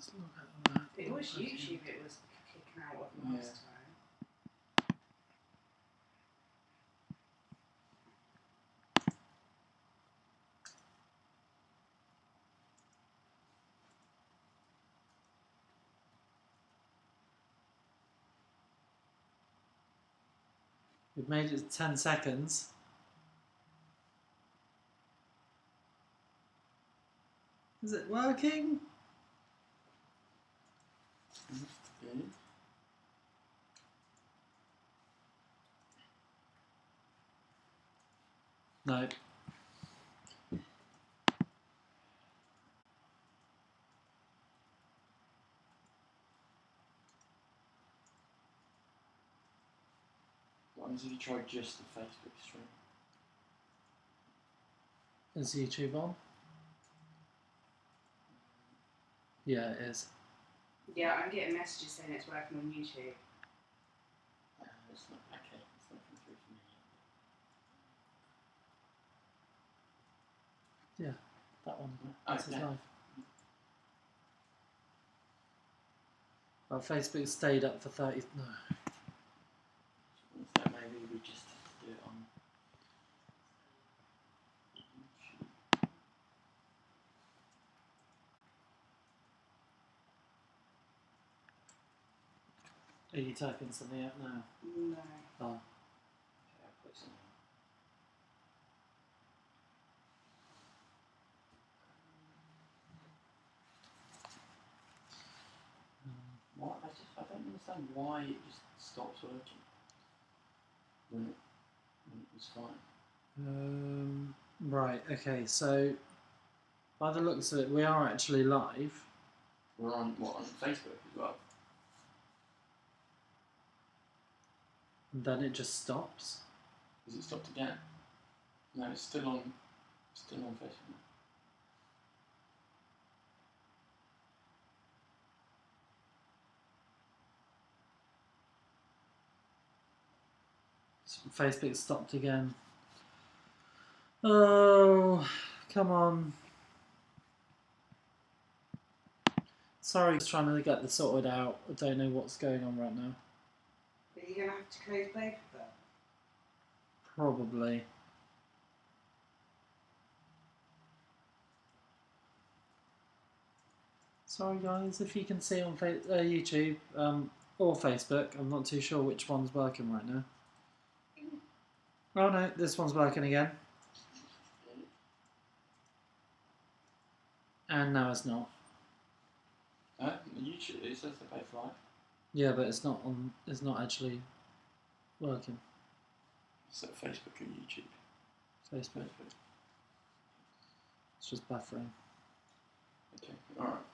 Let's look at that. It was YouTube it was kicking out of last time. We've made it 10 seconds. Is it working? Good. No. What happens if you try just the Facebook stream? Is YouTube on? Yeah, it is. Yeah, I'm getting messages saying it's working on YouTube. It's not okay. It's not coming through for me. Yeah, that one. Oh, This is yeah. live. Well, Facebook stayed up for 30. No. So maybe we just have to do it on YouTube. Are you typing something out now? No. Oh. Okay, I'll put something. What? I don't understand why it just stops working when it was fine. Right, okay, so by the looks of it, we are actually live. We're on Facebook as well. And then it just stops. Has it stopped again? No, it's still on Facebook. Facebook stopped again. Oh, come on. Sorry, just trying to get this sorted out. I don't know what's going on right now. Are you going to have to close both of them? Probably. Sorry guys, if you can see on YouTube or Facebook, I'm not too sure which one's working right now. Oh no, this one's working again. And now it's not. YouTube, it says they're both live. Yeah, but it's not on. It's not actually working. So Facebook or YouTube? Facebook. It's just buffering. Okay, alright.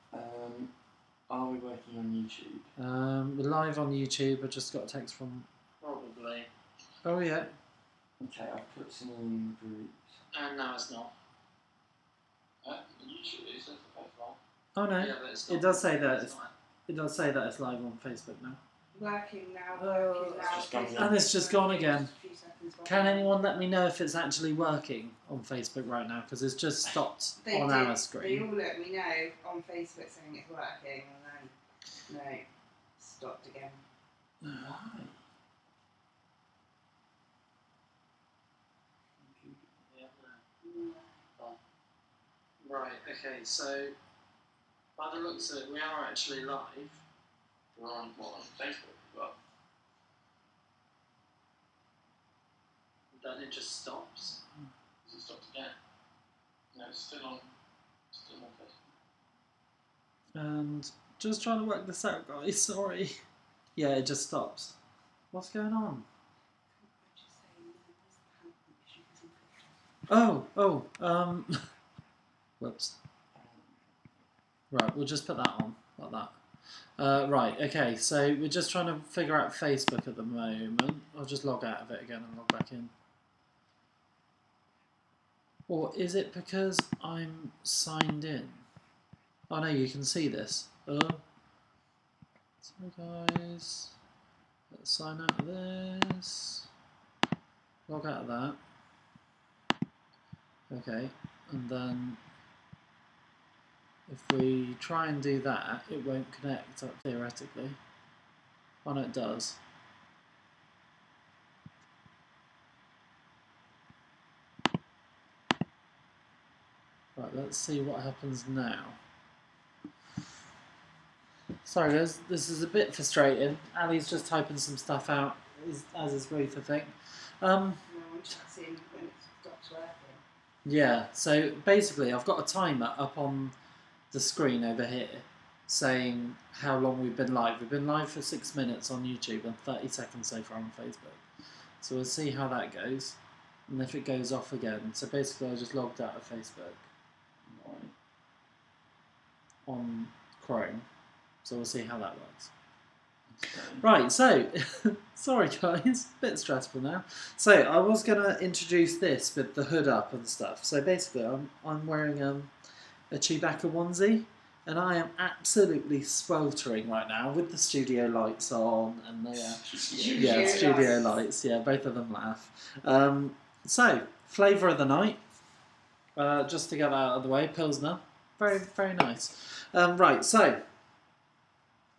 Are we working on YouTube? We're live on YouTube. I just got a text from. Probably. Oh yeah. Okay, I've put some in groups. And now it's not. YouTube, it says they're both live. Oh no. Yeah, but it's not. It does say that. It does say that it's live on Facebook now. Working now, Oh, working it's now. just gone Facebook And it's just gone again. a few seconds Can working. anyone let me know if it's actually working on Facebook right now? Because it's just stopped on our They screen. all let me know on Facebook saying it's working, and then no, stopped again. Why? Right, okay, so by the looks of it, we are actually live. We're on Facebook as well. Then it just stops. Has it stopped again? No, it's still on Facebook. And just trying to work this out, guys, sorry. Yeah, it just stops. What's going on? Whoops. Right, we'll just put that on, like that. Right, okay, so we're just trying to figure out Facebook at the moment. I'll just log out of it again and log back in. Or is it because I'm signed in? Oh no, you can see this. So guys, let's sign out of this. Log out of that. Okay, and then if we try and do that, it won't connect theoretically. Oh no, it does. Right, let's see what happens now. Sorry guys, this is a bit frustrating. Ali's just typing some stuff out, as is Ruth, I think. No, I'm just seeing when it stops working. Yeah, so basically I've got a timer up on the screen over here saying how long we've been live. We've been live for 6 minutes on YouTube and 30 seconds so far on Facebook. So we'll see how that goes and if it goes off again. So basically I just logged out of Facebook on Chrome. So we'll see how that works. Right, so, sorry guys, a bit stressful now. So I was going to introduce this with the hood up and stuff. So basically I'm wearing a Chewbacca onesie and I am absolutely sweltering right now with the studio lights on and the studio lights. Yeah, both of them laugh. So, flavour of the night, just to get that out of the way, Pilsner. Very, very nice. Right, so,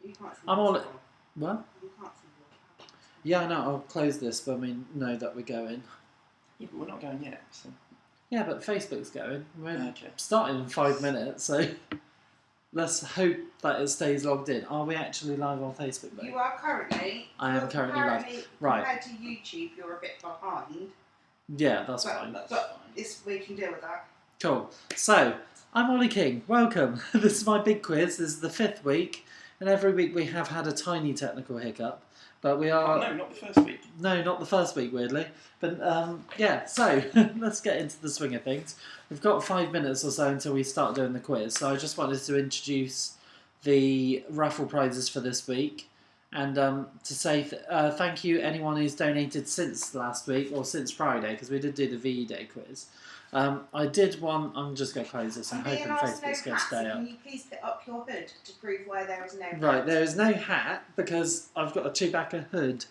You can't see I'm all... what's on. What? You can't see what's on. Yeah, no, I'll close this when we know that we're going. Yeah, but we're not going yet. So. Yeah, but Facebook's going. We're Okay. starting in 5 minutes, so let's hope that it stays logged in. Are we actually live on Facebook, mate? You are currently. I am currently live. Right. Compared to YouTube, you're a bit behind. Yeah, that's But- fine. But we can deal with that. Cool. So, I'm Ollie King. Welcome. This is my big quiz. This is the 5th week, and every week we have had a tiny technical hiccup. But we are... Oh, no, not the first week. No, not the first week, weirdly. But, yeah, so, let's get into the swing of things. We've got 5 minutes or so until we start doing the quiz, so I just wanted to introduce the raffle prizes for this week. And to say thank you anyone who's donated since last week, or since Friday, because we did do the VE Day quiz. I did one... I'm just going to close this. I'm hoping Facebook's going to stay up. Can you please put up your hood to prove why there is no hat? Right, there is no hat because I've got a Chewbacca hood.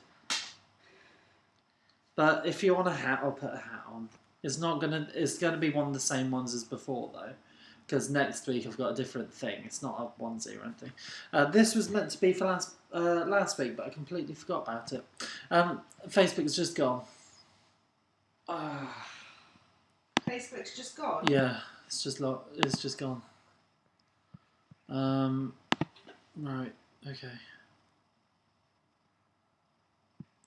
But if you want a hat, I'll put a hat on. It's not gonna. It's gonna be one of the same ones as before though, because next week I've got a different thing. It's not a onesie or anything. This was meant to be for last week, but I completely forgot about it. Facebook's just gone. Facebook's just gone. Yeah, it's just gone. Right. Okay.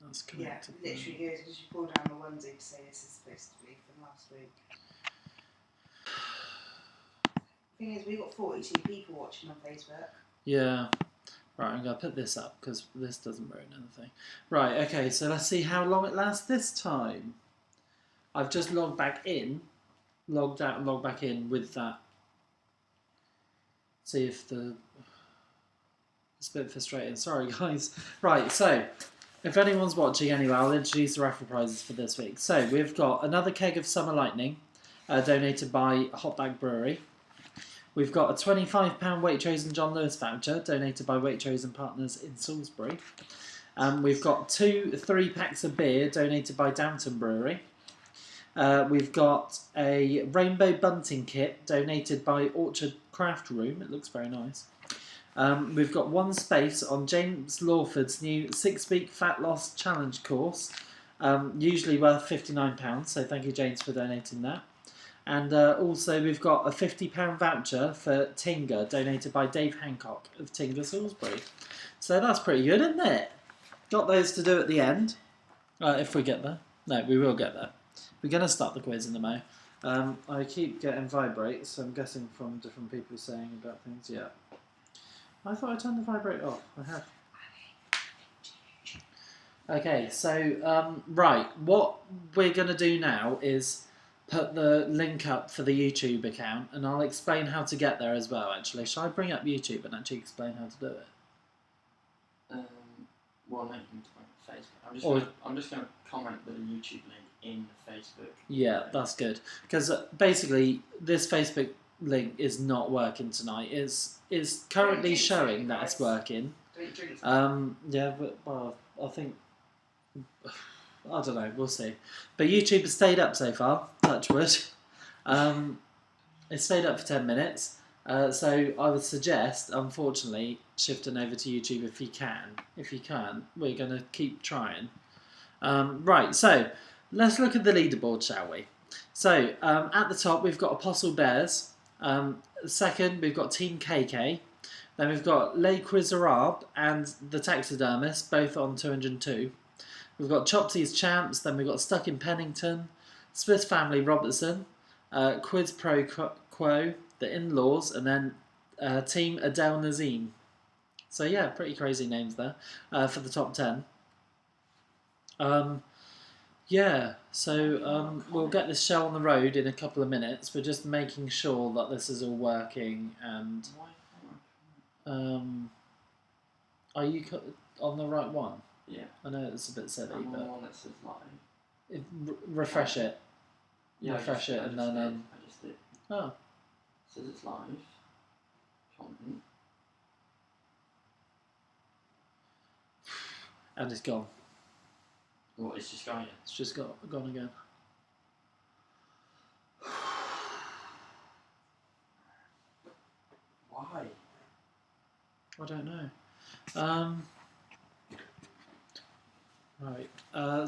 That's Yeah, connected. literally good. Did you pull down the onesie to say this is supposed to be from last week? Thing is, we've got 42 people watching on Facebook. Yeah. Right, I'm going to put this up because this doesn't ruin anything. Right, okay, so let's see how long it lasts this time. I've just logged back in, logged out and logged back in with that. See if the... It's a bit frustrating, sorry guys. Right, so, if anyone's watching anyway, I'll introduce the raffle prizes for this week. So, we've got another keg of Summer Lightning, donated by Hotbag Brewery. We've got a £25 Waitrose and John Lewis voucher, donated by Waitrose and Partners in Salisbury. We've got 2 3-packs of beer, donated by Downton Brewery. We've got a Rainbow Bunting kit, donated by Orchard Craft Room. It looks very nice. We've got 1 space on James Lawford's new 6-week fat loss challenge course, usually worth £59, so thank you James for donating that. And also we've got a £50 voucher for Tinga, donated by Dave Hancock of Tinga Salisbury. So that's pretty good, isn't it? Got those to do at the end, if we get there. No, we will get there. We're going to start the quiz in a mo. I keep getting vibrates, so I'm guessing from different people saying about things. Yeah. I thought I turned the vibrate off. I have. Okay, so, right, what we're going to do now is put the link up for the YouTube account, and I'll explain how to get there as well, actually. Shall I bring up YouTube and actually explain how to do it? Well, no, you can talk about Facebook. I'm just going to comment the YouTube link in the Facebook. Yeah, that's good. Because basically, this Facebook link is not working tonight. It's currently showing that it's working. Don't drink. Yeah, but, well, I think... I don't know, we'll see. But YouTube has stayed up so far, touch wood. It stayed up for 10 minutes. So I would suggest, unfortunately, shifting over to YouTube if you can. If you can't, we're going to keep trying. Right, so let's look at the leaderboard, shall we? So at the top, we've got Apostle Bears. Second, we've got Team KK. Then we've got Les Quizarables and the Taxidermist, both on 202. We've got Chopsy's Champs. Then we've got Stuck in Pennington, Smith Family Robertson, Quiz Pro Quo, the In-Laws, and then Team Adele Nazim. So yeah, pretty crazy names there for the top 10. Yeah, so we'll get this show on the road in a couple of minutes. We're just making sure that this is all working. And are you on the right one? Yeah. I know it's a bit silly, I'm on but the one that says live. refresh it. Yeah, Refresh it, and then I just did. oh, It says it's live. Content. and it's gone. What? It's just going. It's just gone again. Why? I don't know. Right.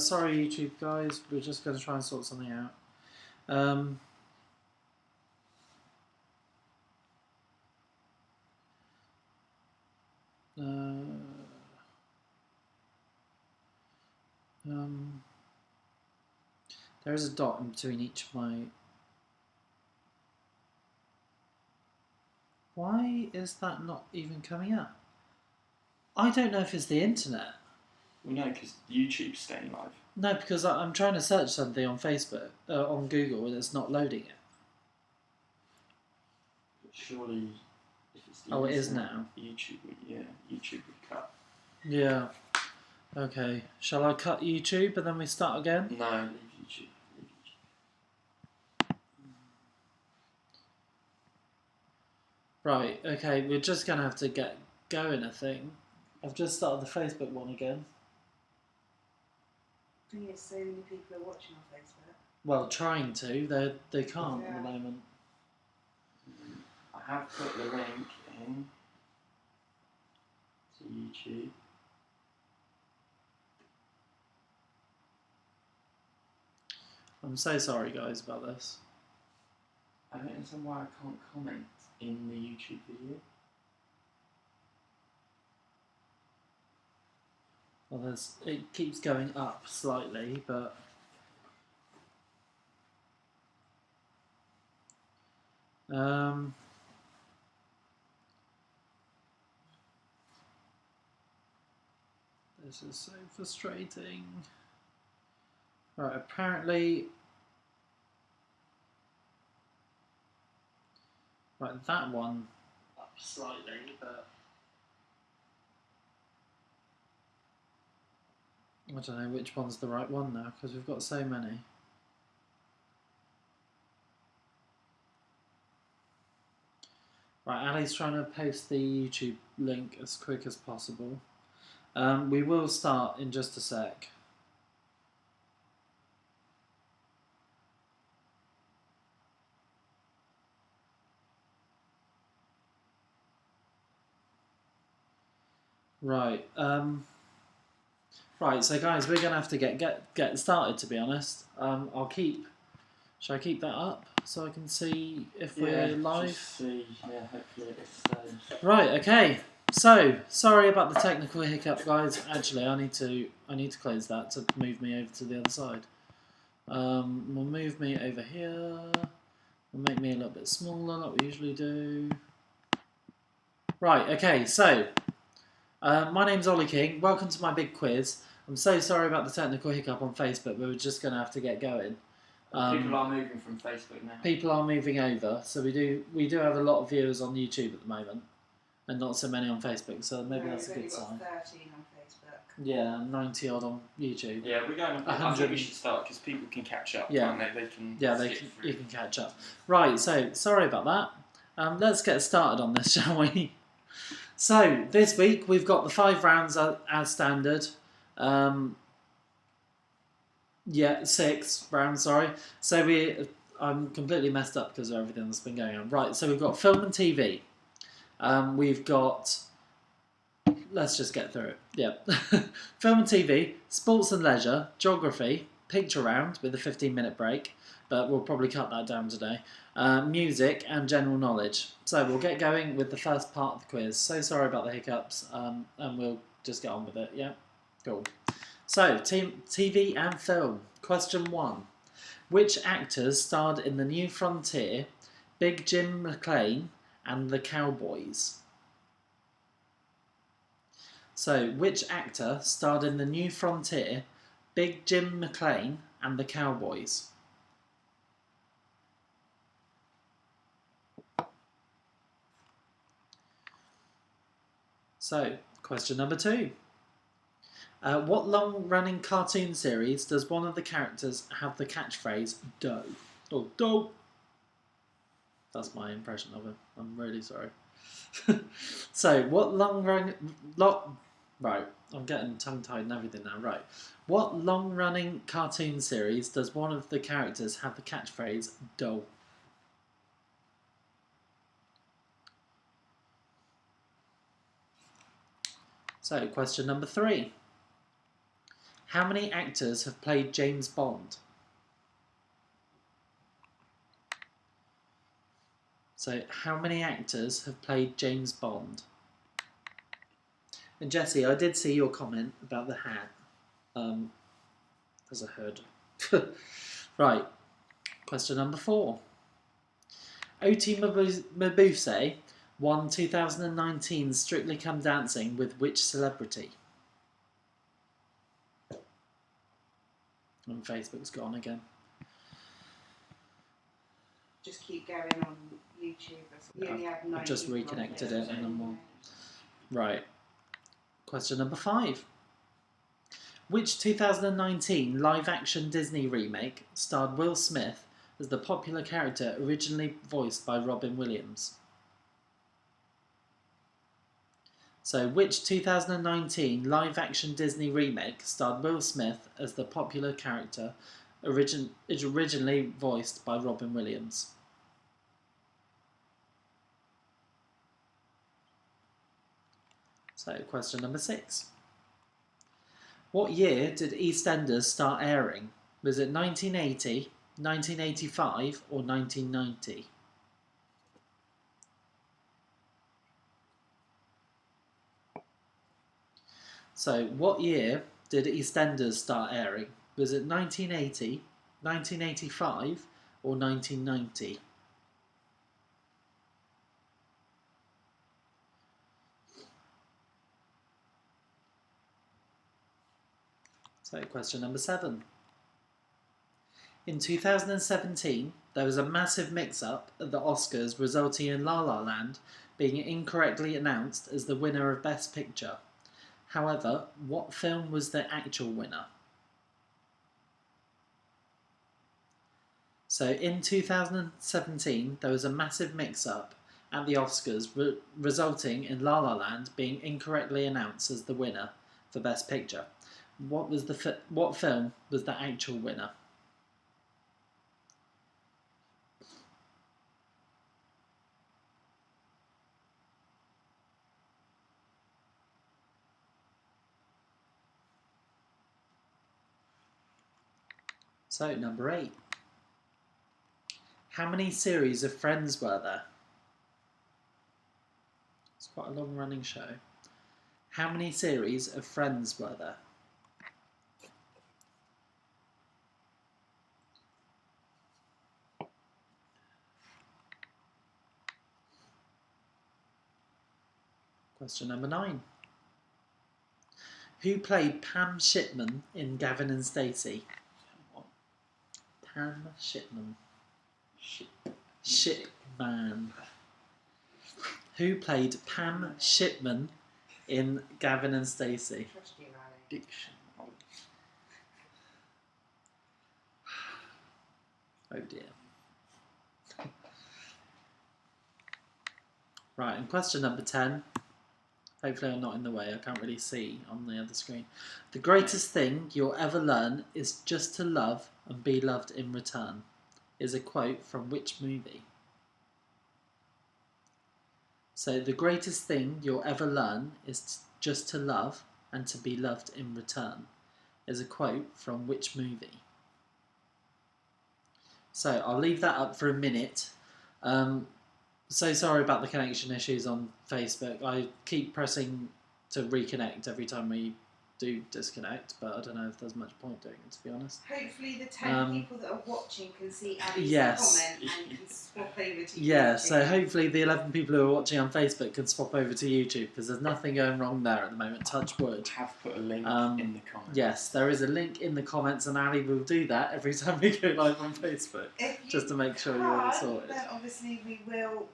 Sorry, YouTube guys. We're just going to try and sort something out. There is a dot in between each of my... Why is that not even coming up? I don't know if it's the internet. Well, no, because YouTube's staying live. No, because I'm trying to search something on Facebook, on Google, and it's not loading it. But surely, if it's the Oh, it is internet, now. YouTube would cut. Yeah. Okay. Shall I cut YouTube and then we start again? No, leave YouTube. Right. Okay. We're just gonna have to get going, I think. I've just started the Facebook one again. The thing is, so many people are watching on Facebook. Well, trying to. They can't at the moment. I have put the link in to YouTube. I'm so sorry, guys, about this. I don't understand why I can't comment in the YouTube video. Well, it keeps going up slightly, but this is so frustrating. Right, apparently, right, that one up slightly, but I don't know which one's the right one now because we've got so many. Right, Ali's trying to post the YouTube link as quick as possible. We will start in just a sec. Right. Right. So, guys, we're gonna have to get started. To be honest, I'll keep. Shall I keep that up so I can see if we're live? Just see. Yeah, hopefully it stays. Right. Okay. So, sorry about the technical hiccup, guys. Actually, I need to close that to move me over to the other side. We'll move me over here. We'll make me a little bit smaller, like we usually do. Right. Okay. So. My name's Ollie King. Welcome to my big quiz. I'm so sorry about the technical hiccup on Facebook, but we're just going to have to get going. People are moving from Facebook now. People are moving over, so we do have a lot of viewers on YouTube at the moment, and not so many on Facebook. So maybe that's a good sign. We've got 13 on Facebook. Yeah, 90 odd on YouTube. Yeah, we're going. I think we should start because people can catch up. Yeah, can't they? They can. Yeah, you can catch up. Right. So sorry about that. Let's get started on this, shall we? So, this week we've got the 5 rounds as standard. 6 rounds, sorry. So, I'm completely messed up because of everything that's been going on. Right, so we've got film and TV. We've got... Let's just get through it. Yeah. Film and TV, sports and leisure, geography, picture round with a 15-minute break, but we'll probably cut that down today. Music and general knowledge. So we'll get going with the first part of the quiz. So sorry about the hiccups, and we'll just get on with it. Yeah, cool. So TV and film. Question 1: which actors starred in The New Frontier, Big Jim McLean, and The Cowboys? So, which actor starred in The New Frontier, Big Jim McLean, and The Cowboys? So, question number 2. What long-running cartoon series does one of the characters have the catchphrase "dough"? Or "dough"? That's my impression of it. I'm really sorry. So, what Right, I'm getting tongue-tied and everything now. Right. What long-running cartoon series does one of the characters have the catchphrase "dough"? So, question number 3. How many actors have played James Bond? So, how many actors have played James Bond? And Jesse, I did see your comment about the hat, as I heard. Right, question number 4. Oti Mabuse won 2019's Strictly Come Dancing with which celebrity? And Facebook's gone again. Just keep going on YouTube. You only have 90 I've just reconnected comments. it and then we'll... Right. Question number 5. Which 2019 live-action Disney remake starred Will Smith as the popular character originally voiced by Robin Williams? So, which 2019 live-action Disney remake starred Will Smith as the popular character originally voiced by Robin Williams? So, question number 6. What year did EastEnders start airing? Was it 1980, 1985, or 1990? So, what year did EastEnders start airing? Was it 1980, 1985, or 1990? So, question number 7. In 2017, there was a massive mix-up at the Oscars resulting in La La Land being incorrectly announced as the winner of Best Picture. However, what film was the actual winner? So, in 2017, there was a massive mix-up at the Oscars resulting in La La Land being incorrectly announced as the winner for Best Picture. What film was the actual winner? So, number 8. How many series of Friends were there? It's quite a long-running show. How many series of Friends were there? Question number 9. Who played Pam Shipman in Gavin and Stacey? Pam Shipman. Shipman. Who played Pam Shipman in Gavin and Stacey? Trust you, Ollie. Diction. Oh dear. Right, and question number 10. Hopefully I'm not in the way, I can't really see on the other screen. The greatest thing you'll ever learn is just to love and be loved in return. is a quote from which movie? So, the greatest thing you'll ever learn is just to love and to be loved in return is a quote from which movie? So, I'll leave that up for a minute. So sorry about the connection issues on Facebook. I keep pressing to reconnect every time we do disconnect, but I don't know if there's much point doing it, to be honest. Hopefully the 10 people that are watching can see Abby's yes. comment and can swap over to Yeah, YouTube. so hopefully the 11 people who are watching on Facebook can swap over to YouTube, because there's nothing going wrong there at the moment, touch wood. I have put a link in the comments. Yes, there is a link in the comments, and Ali will do that every time we go live on Facebook, just to make sure you're all sorted. Then obviously we will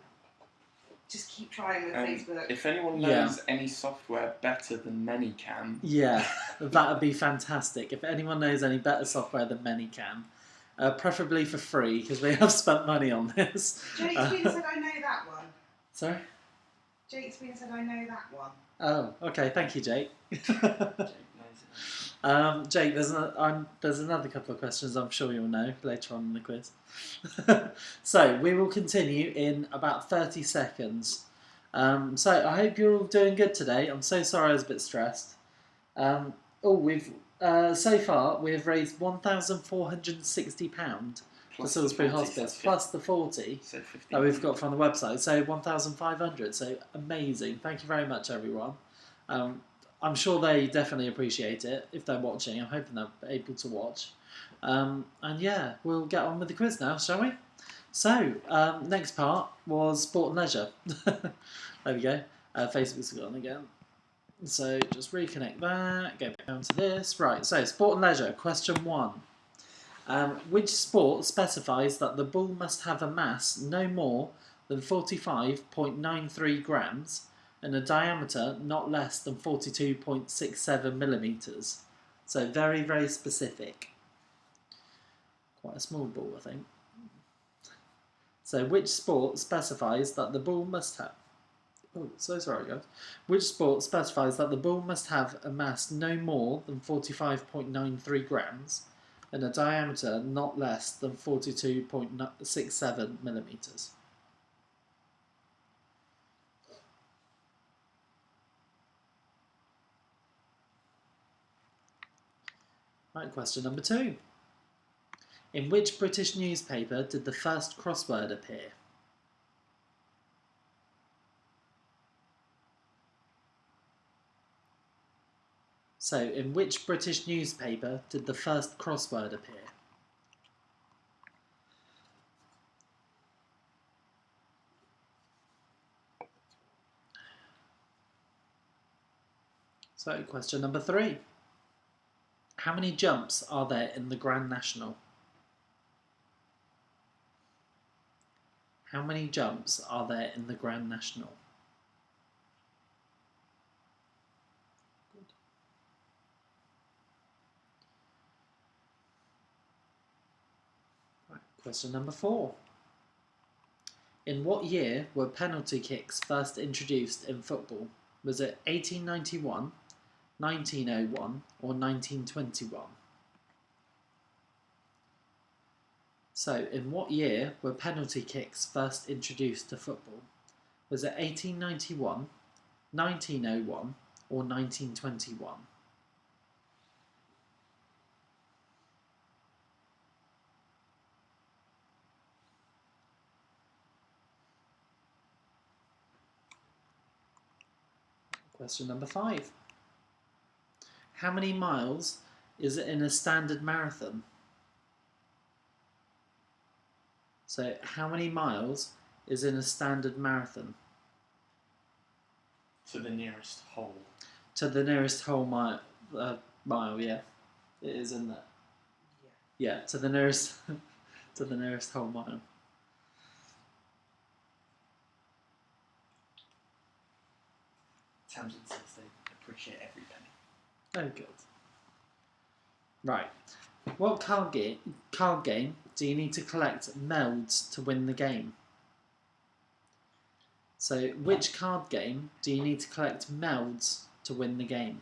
just keep trying with Facebook. If anyone knows any software better than ManyCam, yeah, that would be fantastic. If anyone knows any better software than ManyCam, preferably for free, because we have spent money on this. Jake Spoon said I know that one. Sorry? Jake Spoon said I know that one. Oh, okay. Thank you, Jake. Jake, there's another couple of questions I'm sure you'll know later on in the quiz. So we will continue in about 30 seconds. So I hope you're all doing good today. I'm so sorry I was a bit stressed. So far we've raised £1,460 for Salisbury Hospice, plus the 40 that we've got from the website. So 1,500. So amazing. Thank you very much, everyone. I'm sure they definitely appreciate it if they're watching. I'm hoping they're able to watch. And yeah, we'll get on with the quiz now, shall we? So, next part was sport and leisure. There we go. Facebook's gone again. So, just reconnect that, go back down to this. Right, so sport and leisure, question 1. Which sport specifies that the ball must have a mass no more than 45.93 grams and a diameter not less than 42.67 millimetres? So very, very specific. Quite a small ball, I think. So which sport specifies that the ball must have... Oh, so sorry, guys. Which sport specifies that the ball must have a mass no more than 45.93 grams and a diameter not less than 42.67 millimetres? Right, question number 2. In which British newspaper did the first crossword appear? So, in which British newspaper did the first crossword appear? So, question number 3. How many jumps are there in the Grand National? How many jumps are there in the Grand National? Good. Right, question number 4. In what year were penalty kicks first introduced in football? Was it 1891, 1901 or 1921? So, in what year were penalty kicks first introduced to football? Was it 1891, 1901 or 1921? Question number 5. How many miles is it in a standard marathon? So, how many miles is in a standard marathon? To the nearest hole. To the nearest whole mile, yeah. It is in there. Yeah, to the nearest to the nearest whole mile. Tamsin says they appreciate every penny. Oh, good. Right. What card game do you need to collect melds to win the game? So, which card game do you need to collect melds to win the game?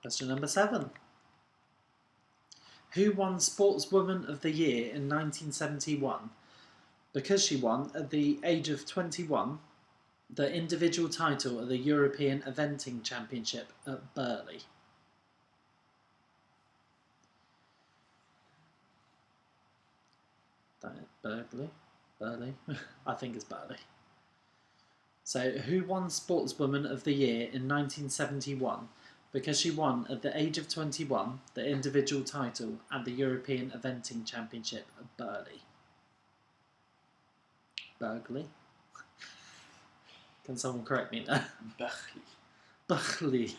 Question number 7. Who won Sportswoman of the Year in 1971? Because she won, at the age of 21, the individual title of the European Eventing Championship at Burley. Burley? I think it's Burley. So, who won Sportswoman of the Year in 1971? Because she won, at the age of 21, the individual title at the European Eventing Championship at Burley. Burgley? Can someone correct me now? Burley.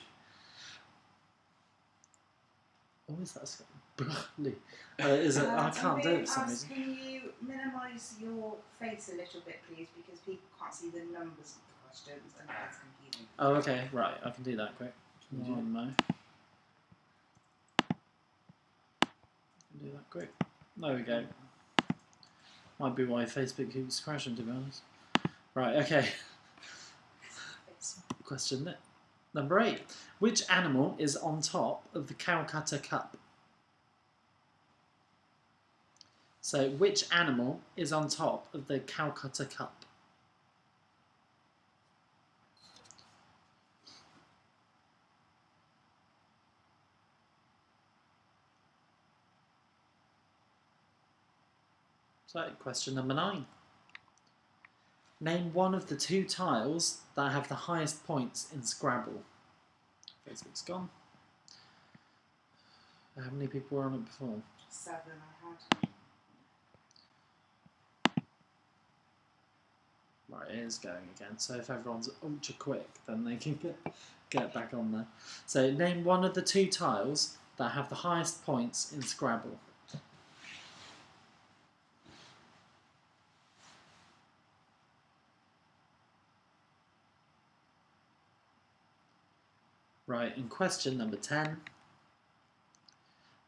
What is that? Burley. Is it? I can't do it for some reason. Can you minimise your face a little bit, please, because people can't see the numbers of the questions and that's confusing. Oh, okay, right. I can do that quick. One more. Can do that quick. There we go. Might be why Facebook keeps crashing, to be honest. Right, okay. Question number 8. Which animal is on top of the Calcutta Cup? So, which animal is on top of the Calcutta Cup? So, question number 9. Name one of the 2 tiles that have the highest points in Scrabble. Facebook's gone. How many people were on it before? 7 I had. Right, it is going again. So if everyone's ultra quick, then they can get back on there. So name one of the 2 tiles that have the highest points in Scrabble. Right, in question number 10.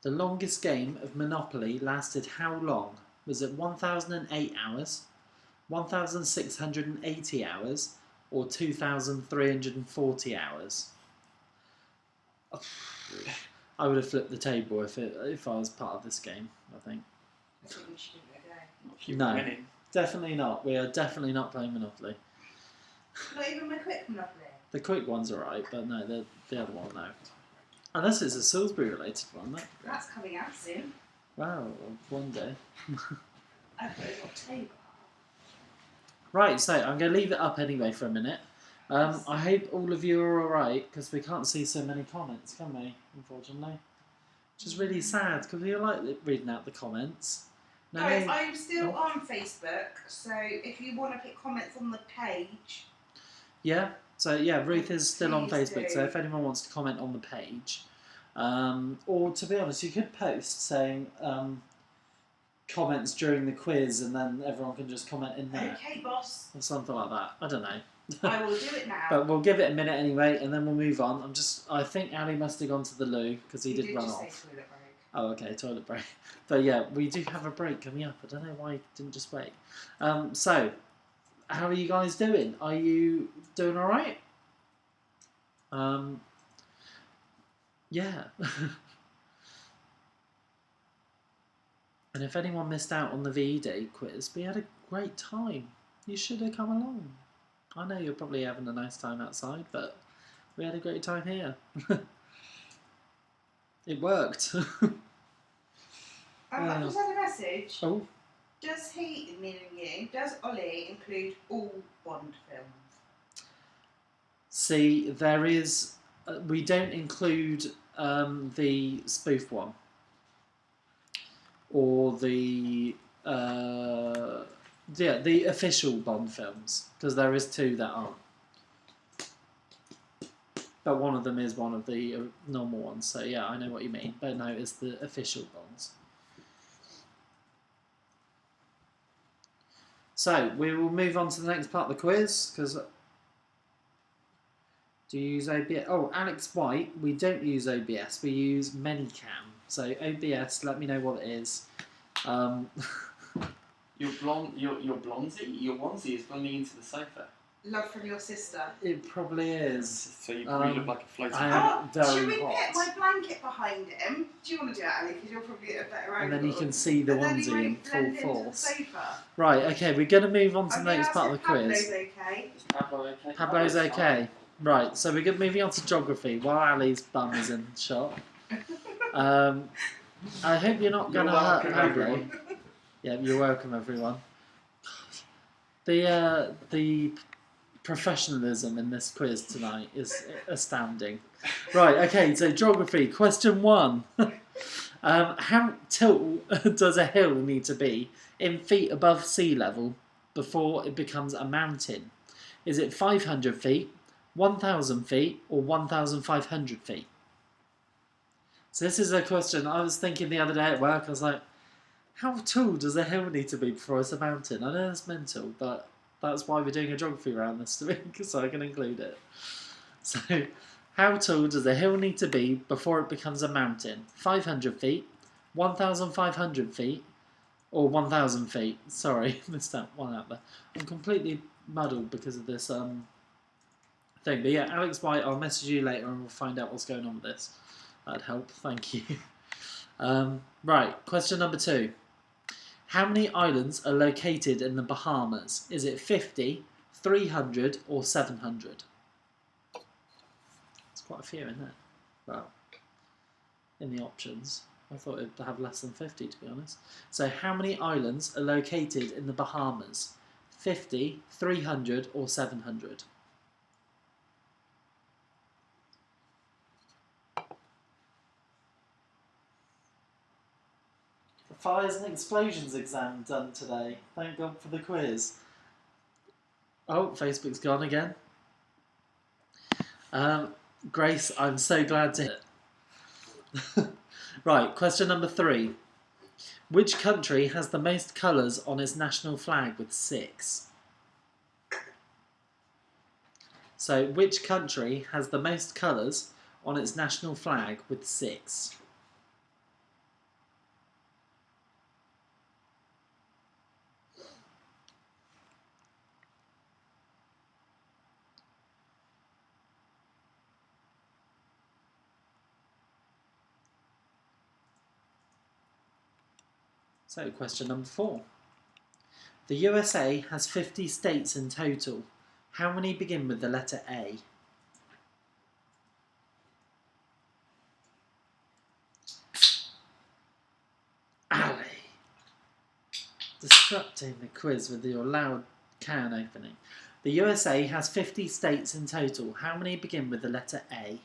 The longest game of Monopoly lasted how long? Was it 1,008 hours, 1,680 hours, or 2,340 hours? I would have flipped the table if I was part of this game, I think. I think we should give it a go. If you No. were winning. Definitely not. We are definitely not playing Monopoly. Not even my quick Monopoly. The quick one's alright, but no, the other one, no. Unless it's a Salisbury related one. That's coming out soon. Wow, one day. I put it on table. Right, so I'm going to leave it up anyway for a minute. I hope all of you are alright, because we can't see so many comments, can we, unfortunately? Which is really sad, because we like reading out the comments. No, Guys, I'm still on Facebook, so if you want to put comments on the page... Yeah, so yeah, Ruth is still on Please Facebook, do. so if anyone wants to comment on the page, or to be honest, you could post saying comments during the quiz, and then everyone can just comment in there. Okay, boss. Or something like that. I don't know. I will do it now. But we'll give it a minute anyway, and then we'll move on. I think Ali must have gone to the loo, because he did run just off. say toilet break. Oh, okay, toilet break. But yeah, we do have a break coming up. I don't know why you didn't just wait. So, how are you guys doing? Are you doing alright? Yeah. And if anyone missed out on the VE quiz, we had a great time. You should have come along. I know you're probably having a nice time outside, but we had a great time here. It worked. I've just had a message. Oh. Does he, meaning you, does Ollie include all Bond films? See, there is... we don't include the spoof one. Or the official Bond films, because there is 2 that aren't. But one of them is one of the normal ones, so yeah, I know what you mean. But no, it's the official Bonds. So, we will move on to the next part of the quiz, because... Do you use OBS? Oh, Alex White, we don't use OBS, we use Manycam. So OBS, let me know what it is. Your onesie is blending into the sofa. love from your sister. It probably is. So you probably look like a floating. I am Should very we hot. put my blanket behind him? Do you want to do that, Ali? Because you're probably at a better angle. And then you can see the And then he onesie in won't full blend into the force. sofa. Right, okay, we're going to move on to I'm the next gonna part of ask the if quiz. Pablo's okay. Is Pablo okay? Pablo's okay. Right, so we're moving on to geography while Ali's bum is in shot. I hope you're not going to hurt welcome, Pablo. everyone. Yeah, you're welcome, everyone. The professionalism in this quiz tonight is astounding. Right, okay, so geography. Question 1. How tall does a hill need to be in feet above sea level before it becomes a mountain? Is it 500 feet, 1,000 feet, or 1,500 feet? So this is a question I was thinking the other day at work. I was like, how tall does a hill need to be before it's a mountain? I know it's mental, but that's why we're doing a geography round this week, so I can include it. So, how tall does a hill need to be before it becomes a mountain? 500 feet, 1,500 feet, or 1,000 feet? Sorry, missed that one out there. I'm completely muddled because of this thing. But yeah, Alex White, I'll message you later and we'll find out what's going on with this. That'd help, thank you. Right, question number 2. How many islands are located in the Bahamas? Is it 50, 300, or 700? It's quite a few, isn't it? Well, in the options. I thought it'd have less than 50, to be honest. So how many islands are located in the Bahamas? 50, 300, or 700? Fires and explosions exam done today. Thank God for the quiz. Oh, Facebook's gone again. Grace, I'm so glad to hear it. Right, question number 3. Which country has the most colours on its national flag with 6? So, which country has the most colours on its national flag with 6? So, question number 4. The USA has 50 states in total. How many begin with the letter A? Ollie! Disrupting the quiz with your loud can opening. The USA has 50 states in total. How many begin with the letter A?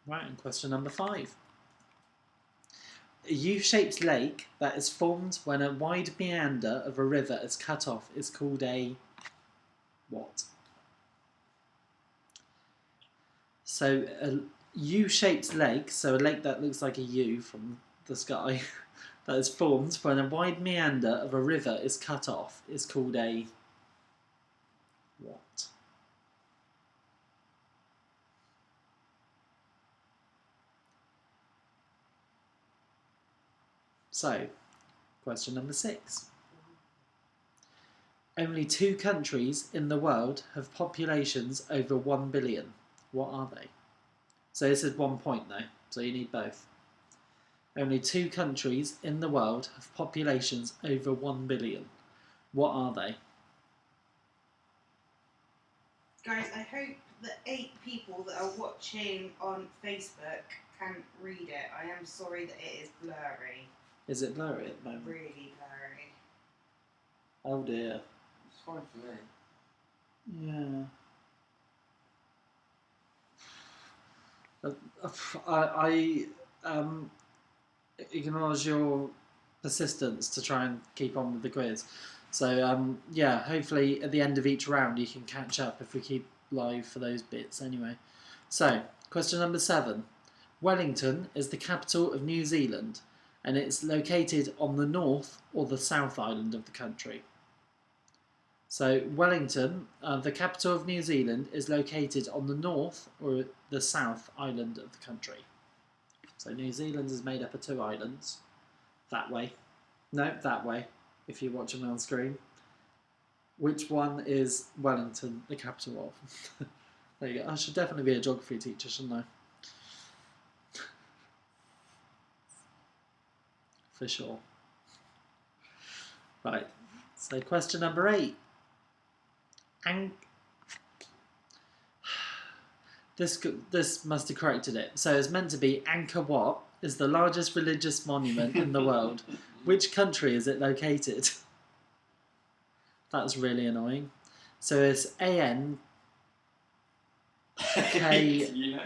Right, and question number 5. A U-shaped lake that is formed when a wide meander of a river is cut off is called a what? So a U-shaped lake, so a lake that looks like a U from the sky, that is formed when a wide meander of a river is cut off is called a what? So, question number 6. Only 2 countries in the world have populations over 1 billion. What are they? So this is 1 point though, so you need both. Only 2 countries in the world have populations over 1 billion. What are they? Guys, I hope the 8 people that are watching on Facebook can read it. I am sorry that it is blurry. Is it blurry at the moment? Really blurry. Oh dear. It's fine for me. Yeah. I acknowledge your persistence to try and keep on with the quiz. So yeah, hopefully at the end of each round you can catch up if we keep live for those bits anyway. So, question number 7. Wellington is the capital of New Zealand and it's located on the north or the south island of the country. So Wellington, the capital of New Zealand, is located on the north or the south island of the country. So New Zealand is made up of 2 islands, that way. No, that way, if you're watching me on screen. Which one is Wellington, the capital of? There you go. I should definitely be a geography teacher, shouldn't I? For sure. Right. So question number 8. This must have corrected it. So it's meant to be Angkor Wat is the largest religious monument in the world. Which country is it located? That's really annoying. So it's AN. K. You know.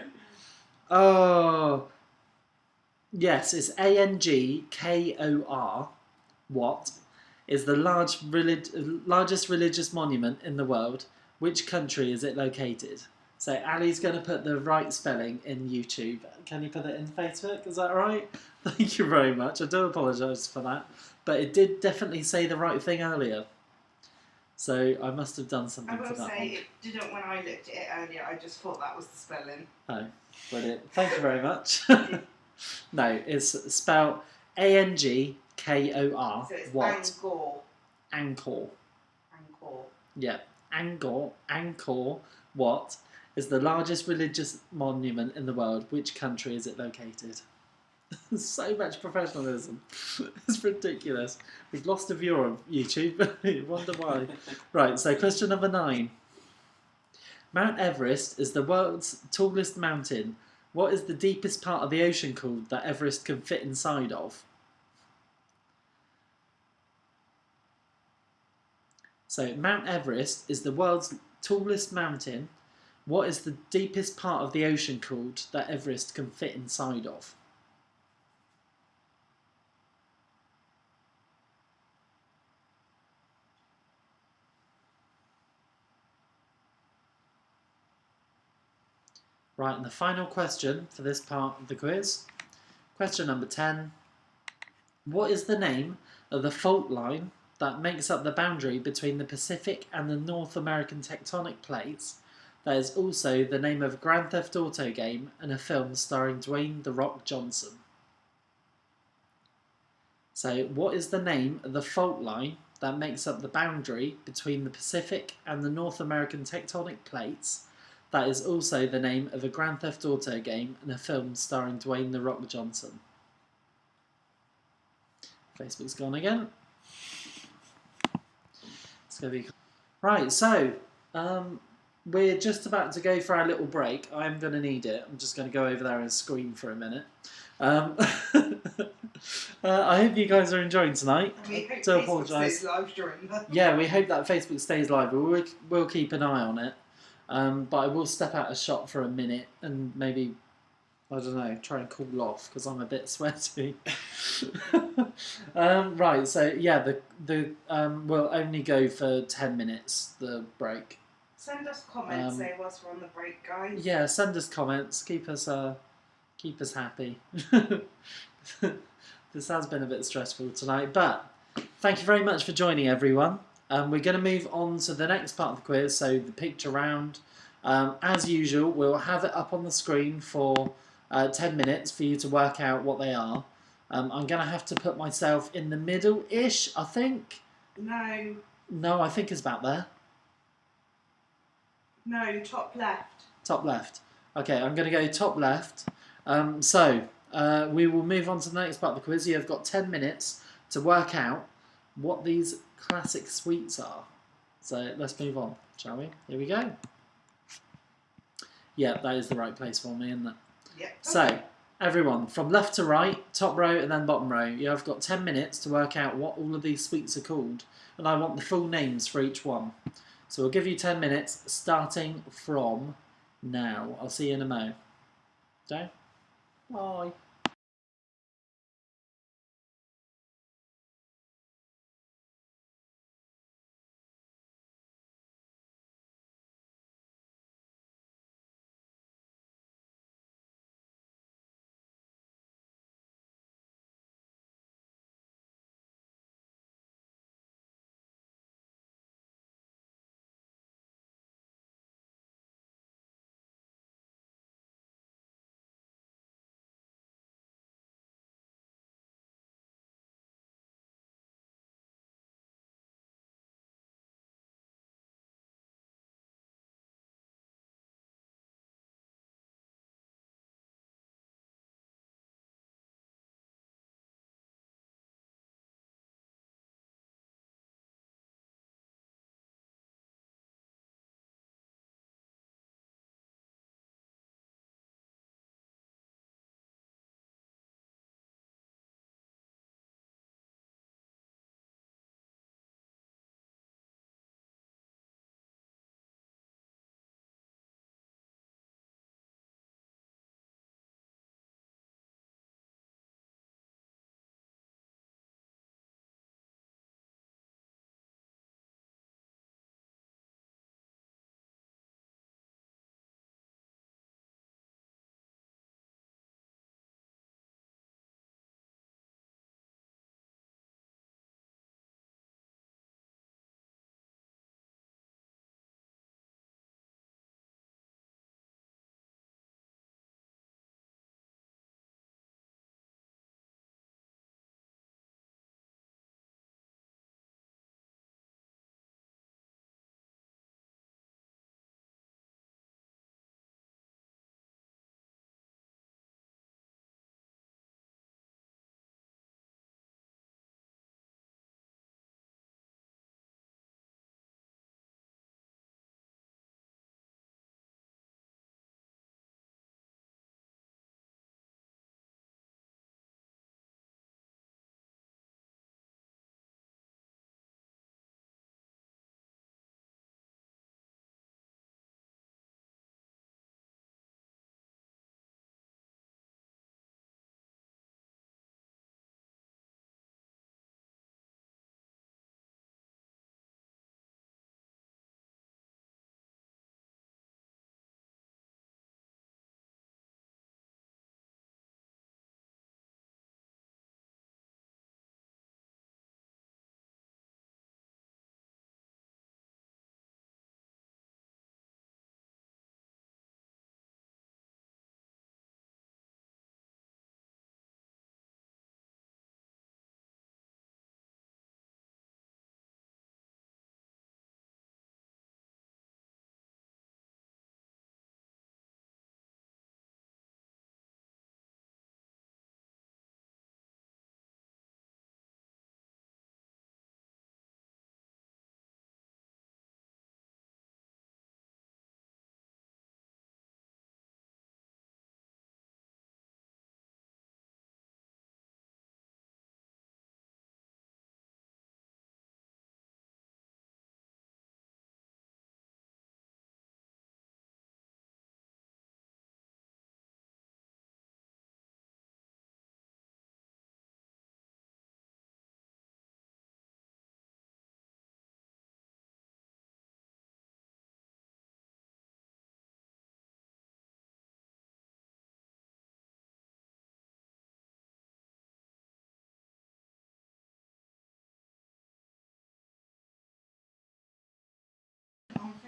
Oh. Yes, it's ANGKOR. What is the largest religious monument in the world? Which country is it located? So Ali's going to put the right spelling in YouTube. Can you put it in Facebook? Is that right? Thank you very much. I do apologise for that. But it did definitely say the right thing earlier. So I must have done something I to will that say one. it didn't when I looked at it earlier. I just thought that was the spelling. Oh, brilliant. Thank you very much. No, it's spelled ANGKOR. So it's What? Angkor. Angkor. Angkor. Yeah. Angkor Wat is the largest religious monument in the world. Which country is it located? So much professionalism. It's ridiculous. We've lost a viewer on YouTube. I wonder why. Right, so question number 9. Mount Everest is the world's tallest mountain. What is the deepest part of the ocean called that Everest can fit inside of? So Mount Everest is the world's tallest mountain. What is the deepest part of the ocean called that Everest can fit inside of? Right, and the final question for this part of the quiz. Question number 10. What is the name of the fault line that makes up the boundary between the Pacific and the North American tectonic plates? That is also the name of a Grand Theft Auto game and a film starring Dwayne "The Rock" Johnson. So, what is the name of the fault line that makes up the boundary between the Pacific and the North American tectonic plates? That is also the name of a Grand Theft Auto game and a film starring Dwayne "The Rock" Johnson. Facebook's gone again. It's going to be... Right, so we're just about to go for our little break. I'm going to need it. I'm just going to go over there and scream for a minute. I hope you guys are enjoying tonight. We hope Do Facebook apologise. stays live during that. Yeah, we hope that Facebook stays live. We'll keep an eye on it. But I will step out a shot for a minute and maybe, I don't know, try and cool off because I'm a bit sweaty. Right, so yeah, the we'll only go for 10 minutes, the break. Send us comments say whilst we're on the break, guys. Yeah, send us comments. Keep us happy. This has been a bit stressful tonight, but thank you very much for joining, everyone. We're going to move on to the next part of the quiz, so the picture round. As usual, we'll have it up on the screen for 10 minutes for you to work out what they are. I'm going to have to put myself in the middle-ish, I think. No. No, I think it's about there. No, top left. Top left. Okay, I'm going to go top left. We will move on to the next part of the quiz. You have got 10 minutes to work out what these classic sweets are. So let's move on, shall we? Here we go. Yeah, that is the right place for me, isn't it? Yeah. Okay. So, everyone, from left to right, top row and then bottom row, you have got 10 minutes to work out what all of these sweets are called. And I want the full names for each one. So we'll give you 10 minutes, starting from now. I'll see you in a mo. Okay? Bye.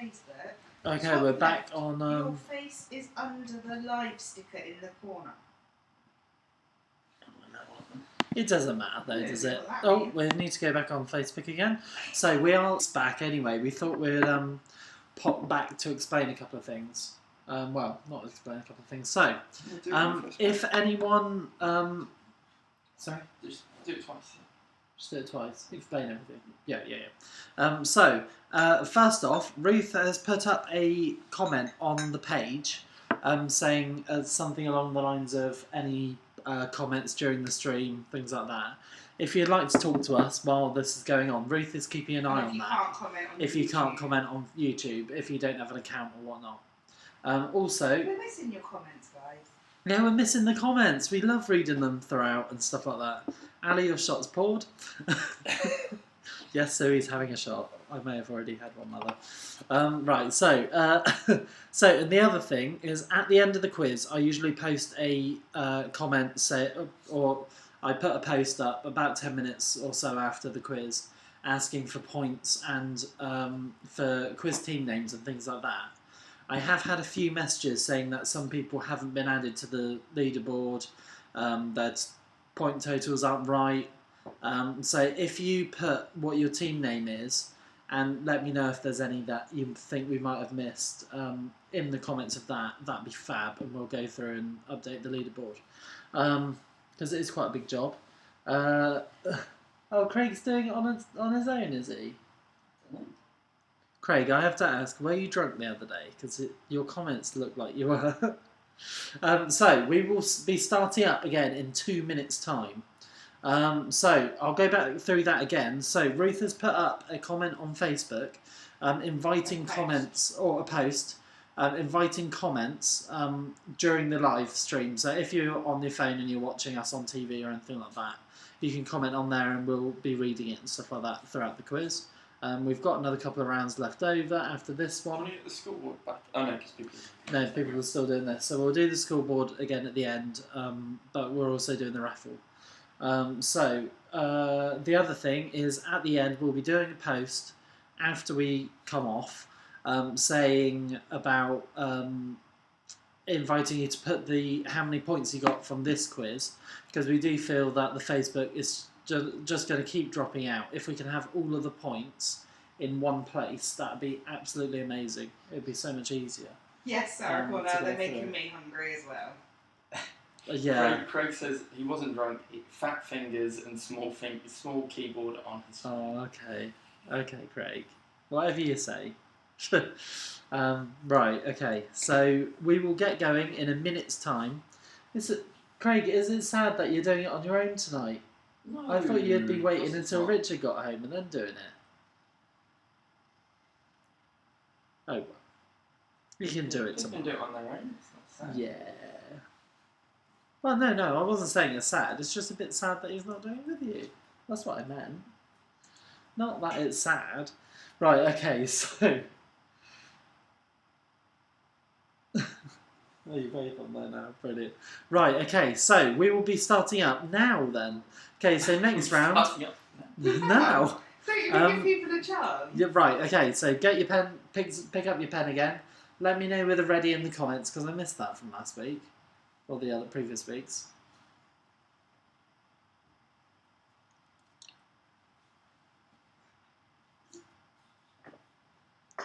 Facebook. Okay, Top we're back left, on. Your face is under the live sticker in the corner. It doesn't matter though, I don't does know it? what that Oh, means. we need to go back on Facebook again. So we are back anyway. We thought we'd pop back to explain a couple of things. Well, not explain a couple of things. So, if anyone, sorry, Just do it twice. just do it twice. Explain everything. Yeah. First off, Ruth has put up a comment on the page, saying something along the lines of any comments during the stream, things like that. If you'd like to talk to us while this is going on, Ruth is keeping an eye on that. Can't comment on if YouTube. you can't comment on YouTube, if you don't have an account or whatnot. Also, we're missing your comments, guys. yeah, we're missing the comments. We love reading them throughout and stuff like that. Ali, your shot's poured. Yes, so he's having a shot. I may have already had one, mother. Right, so and the other thing is, at the end of the quiz, I usually post a comment, or I put a post up about 10 minutes or so after the quiz, asking for points and for quiz team names and things like that. I have had a few messages saying that some people haven't been added to the leaderboard, that point totals aren't right. So if you put what your team name is, and let me know if there's any that you think we might have missed in the comments of that'd be fab, and we'll go through and update the leaderboard. Because it is quite a big job. Oh, Craig's doing it on his own, is he? Craig, I have to ask, were you drunk the other day? Because your comments look like you were. So we will be starting up again in 2 minutes' time. So I'll go back through that again. So Ruth has put up a comment on Facebook, inviting comments, or a post, inviting comments during the live stream. So if you're on your phone and you're watching us on TV or anything like that, you can comment on there and we'll be reading it and stuff like that throughout the quiz. We've got another couple of rounds left over after this one. Want to get the scoreboard back? Oh no, because people... No, people are still doing this. So we'll do the scoreboard again at the end, but we're also doing the raffle. The other thing is, at the end we'll be doing a post after we come off, saying about inviting you to put how many points you got from this quiz, because we do feel that the Facebook is just going to keep dropping out. If we can have all of the points in one place, that'd be absolutely amazing. It'd be so much easier. Yes, Sarah Connor, they're making me hungry as well. Yeah. Craig says he wasn't drunk. Fat fingers and small keyboard on his phone. Oh, okay. Okay, Craig. Whatever you say. Right, okay. So we will get going in a minute's time. Craig, is it sad that you're doing it on your own tonight? No, I thought you'd be waiting until not. Richard got home and then doing it. Oh, well. You can do it People tomorrow. can do it on their own. It's not sad. Yeah. Well, no, I wasn't saying it's sad. It's just a bit sad that he's not doing it with you. That's what I meant. Not that it's sad. Right, okay, so... Oh, you're both on there now. Brilliant. Right, okay, so we will be starting up now then. Okay, so next round... Now! Don't you give people a chance? Yeah, right, okay, so get your pen, pick up your pen again. Let me know whether ready in the comments, because I missed that from last week. Or the other previous weeks.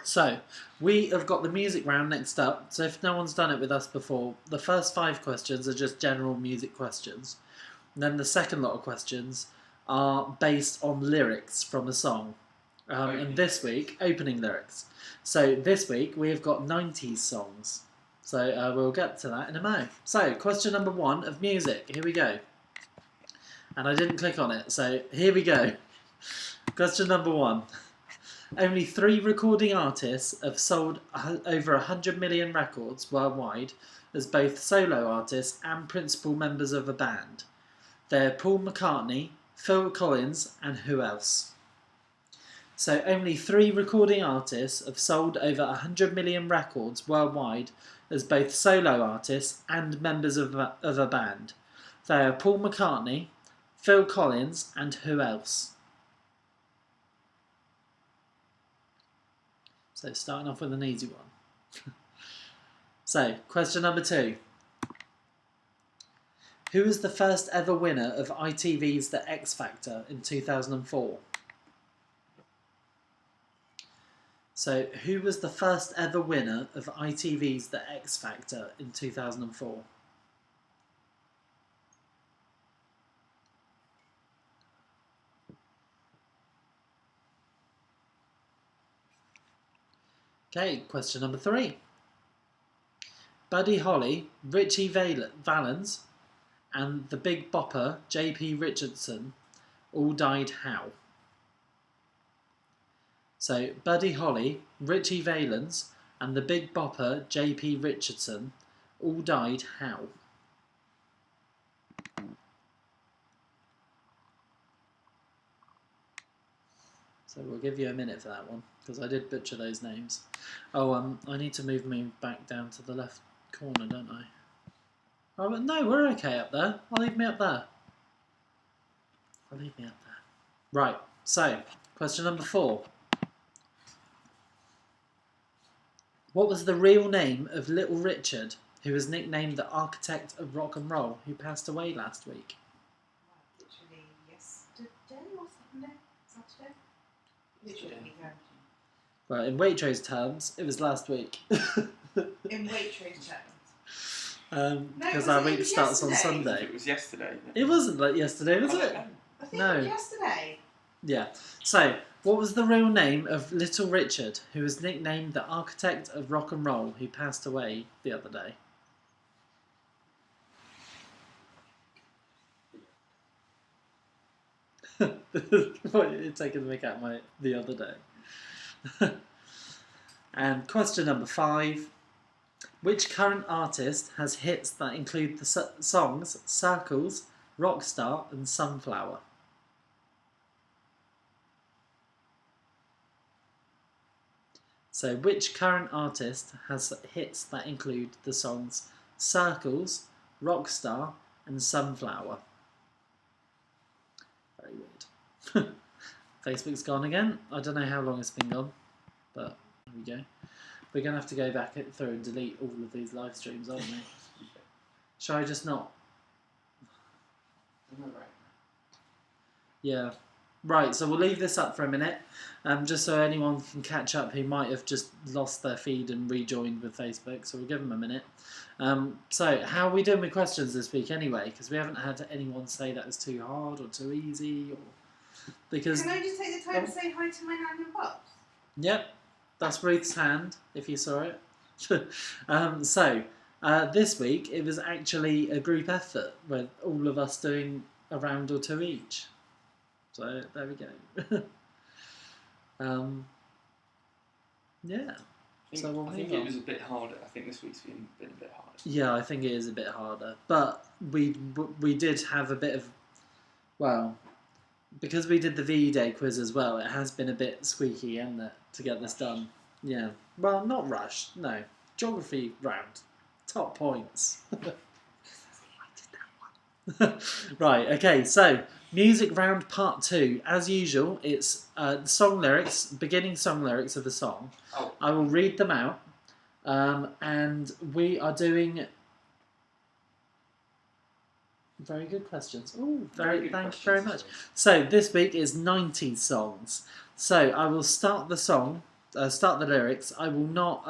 So, we have got the music round next up. So if no one's done it with us before, the first 5 questions are just general music questions. And then the second lot of questions are based on lyrics from a song. And this week, opening lyrics. So this week, we have got 90s songs. So we'll get to that in a moment. So, question number 1 of music. Here we go. And I didn't click on it, so here we go. Question number 1. Only 3 recording artists have sold over 100 million records worldwide as both solo artists and principal members of a band. They're Paul McCartney, Phil Collins, and who else? So only 3 recording artists have sold over 100 million records worldwide as both solo artists and members of a band. They are Paul McCartney, Phil Collins, and who else? So starting off with an easy one. So, question number 2. Who was the first ever winner of ITV's The X Factor in 2004? So, who was the first ever winner of ITV's The X Factor in 2004? Okay, question number 3. Buddy Holly, Richie Valens, and the Big Bopper, J.P. Richardson, all died how? So, Buddy Holly, Richie Valens, and the Big Bopper, J.P. Richardson, all died how? So we'll give you a minute for that one, because I did butcher those names. Oh, I need to move me back down to the left corner, don't I? Oh, but no, we're okay up there. I'll leave me up there. Right, so, question number 4. What was the real name of Little Richard, who was nicknamed the Architect of Rock and Roll, who passed away last week? Literally yesterday or Saturday? Literally, yeah. Well, in Waitrose terms, it was last week. In Waitrose terms. Because our week starts on Sunday. It was yesterday. It wasn't like yesterday, was it? I think No. it was yesterday. Yeah. So, what was the real name of Little Richard, who was nicknamed the Architect of Rock and Roll, who passed away the other day? What, you're taking the mick out my the other day. And question number 5. Which current artist has hits that include the songs Circles, Rockstar and Sunflower? So, which current artist has hits that include the songs Circles, Rockstar and Sunflower? Very weird. Facebook's gone again. I don't know how long it's been gone, but there we go. We're going to have to go back through and delete all of these live streams, aren't we? Shall I just not? Yeah. Right, so we'll leave this up for a minute, just so anyone can catch up who might have just lost their feed and rejoined with Facebook, so we'll give them a minute. So, how are we doing with questions this week anyway? Because we haven't had anyone say that was too hard or too easy. Because Can I just take the time to say hi to my nan and pops? Yep, that's Ruth's hand, if you saw it. This week it was actually a group effort with all of us doing a round or 2 each. So there we go. Yeah. I think it was a bit harder. I think this week's been a bit harder. Yeah, I think it is a bit harder. But we did have a bit of, well, because we did the VE Day quiz as well, it has been a bit squeaky, hasn't it, to get this done? Yeah. Well, not rushed, no. Geography round. Top points. Right, okay, so music round part 2. As usual, it's song lyrics, beginning song lyrics of a song. Oh. I will read them out, and we are doing very good questions. Oh, thank you very much. So this week is 90s songs. So I will start the song, start the lyrics. I will not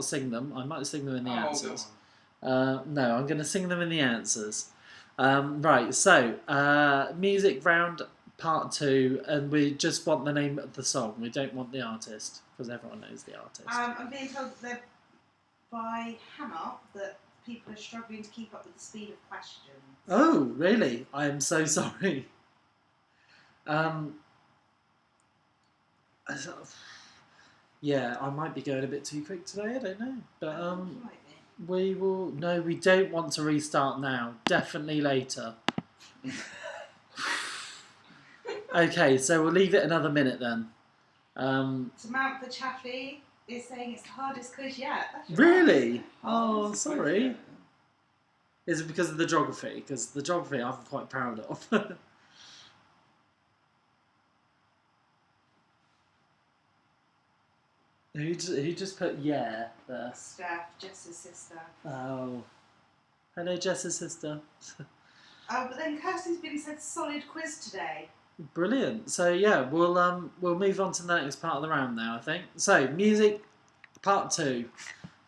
sing them. I might sing them in the answers. No, I'm going to sing them in the answers. Right, so music round part 2, and we just want the name of the song. We don't want the artist, because everyone knows the artist. I'm being told that they're by Hammer that people are struggling to keep up with the speed of questions. Oh, really? I am so sorry. Yeah, I might be going a bit too quick today, I don't know. But You might be. we will... No, we don't want to restart now. Definitely later. Okay, so we'll leave it another minute then. Samantha Chaffee is saying it's the hardest quiz yet. That's Really? right. Oh, sorry. Is it because of the geography? Because the geography I'm quite proud of. Who just put yeah there? Steph, Jess's sister. Oh. Hello, Jess's sister. Oh, but then Kirsty's been said solid quiz today. Brilliant. So yeah, we'll move on to the next part of the round now, I think. So music, part 2,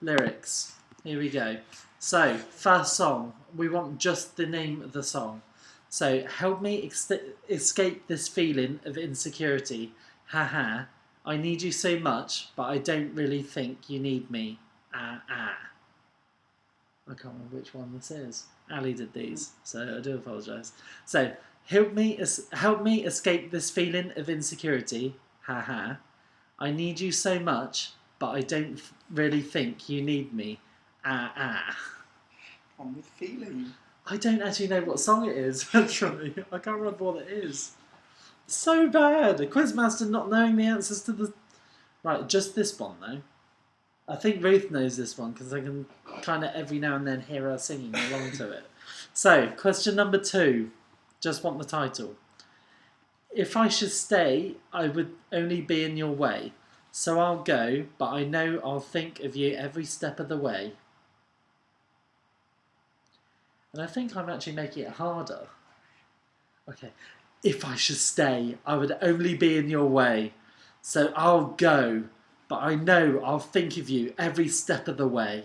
lyrics. Here we go. So first song, we want just the name of the song. So help me escape this feeling of insecurity. Haha. I need you so much, but I don't really think you need me. Ah ah. I can't remember which one this is. Ali did these, so I do apologise. So help me escape this feeling of insecurity. Haha. I need you so much, but I don't really think you need me. Ah ah. On with feeling. I don't actually know what song it is, actually. I can't remember what it is. So bad. A quizmaster not knowing the answers to the... Right, just this one, though. I think Ruth knows this one, because I can kind of every now and then hear her singing along to it. So, question number 2. Just want the title. If I should stay, I would only be in your way. So I'll go, but I know I'll think of you every step of the way. And I think I'm actually making it harder. Okay. If I should stay, I would only be in your way. So I'll go, but I know I'll think of you every step of the way.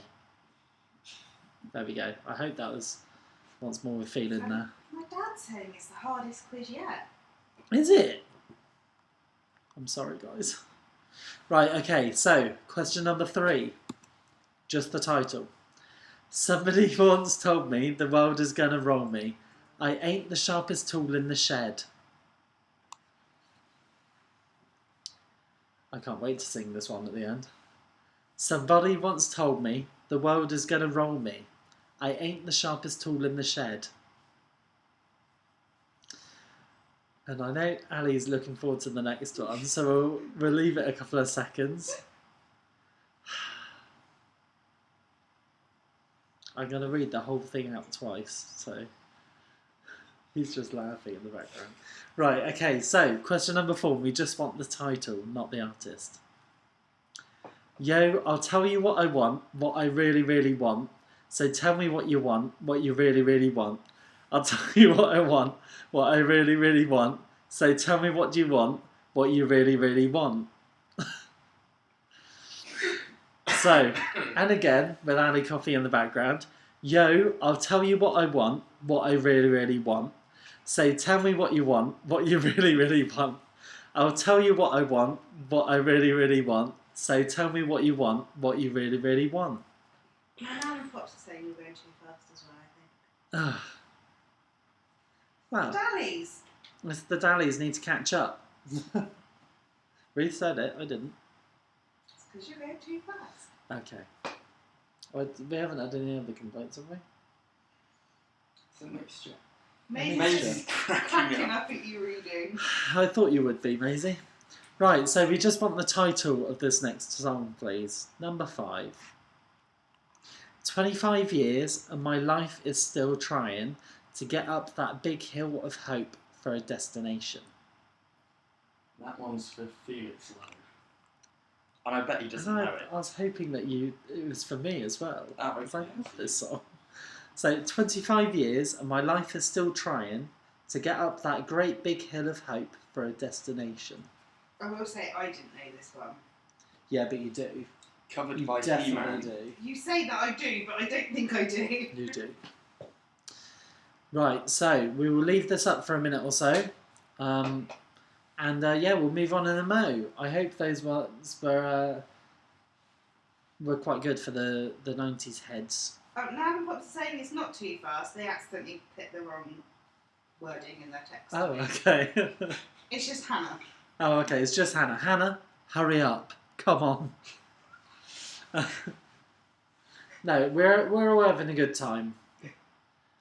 There we go. I hope that was once more with feeling there. My dad's saying it's the hardest quiz yet. Is it? I'm sorry, guys. Right, okay, so question number 3. Just the title. Somebody once told me the world is gonna roll me. I ain't the sharpest tool in the shed. I can't wait to sing this one at the end. Somebody once told me the world is gonna roll me. I ain't the sharpest tool in the shed. And I know Ali's looking forward to the next one, so we'll leave it a couple of seconds. I'm going to read the whole thing out twice, so he's just laughing in the background. Right, okay, so question number 4. We just want the title, not the artist. Yo, I'll tell you what I want, what I really, really want. So tell me what you want, what you really, really want. I'll tell you what I want, what I really, really want. So tell me what you want, what you really, really want. So, and again, with Ali Coffee in the background. Yo, I'll tell you what I want, what I really, really want. So tell me what you want, what you really, really want. I'll tell you what I want, what I really, really want. So tell me what you want, what you really, really want. My nan and pops are saying you're going too fast as well, I think. Well, Dallies! the Dallies need to catch up. Ruth said it, I didn't. It's because you're going too fast. Okay. Well, we haven't had any other complaints, have we? It's a mixture. Maisie's cracking up at you reading. I thought you would be, Maisie. Right, so we just want the title of this next song, please. Number 5. 25 years and my life is still trying to get up that big hill of hope for a destination. That one's for Felix Lowe. And I bet he doesn't know it. I was hoping that it was for me as well. Oh, Because I okay. love this song. So, 25 years and my life is still trying to get up that great big hill of hope for a destination. I will say I didn't know this one. Yeah, but you do. Covered You by definitely He-Man. do. You say that I do, but I don't think I do. You do. Right, so we will leave this up for a minute or so. Yeah, we'll move on in a mo. I hope those ones were quite good for the 90s heads. Oh, Nan and Pops are saying it's not too fast. They accidentally put the wrong wording in their text. Oh, okay. It's just Hannah. Oh, okay, it's just Hannah. Hannah, hurry up. Come on. No, we're all having a good time.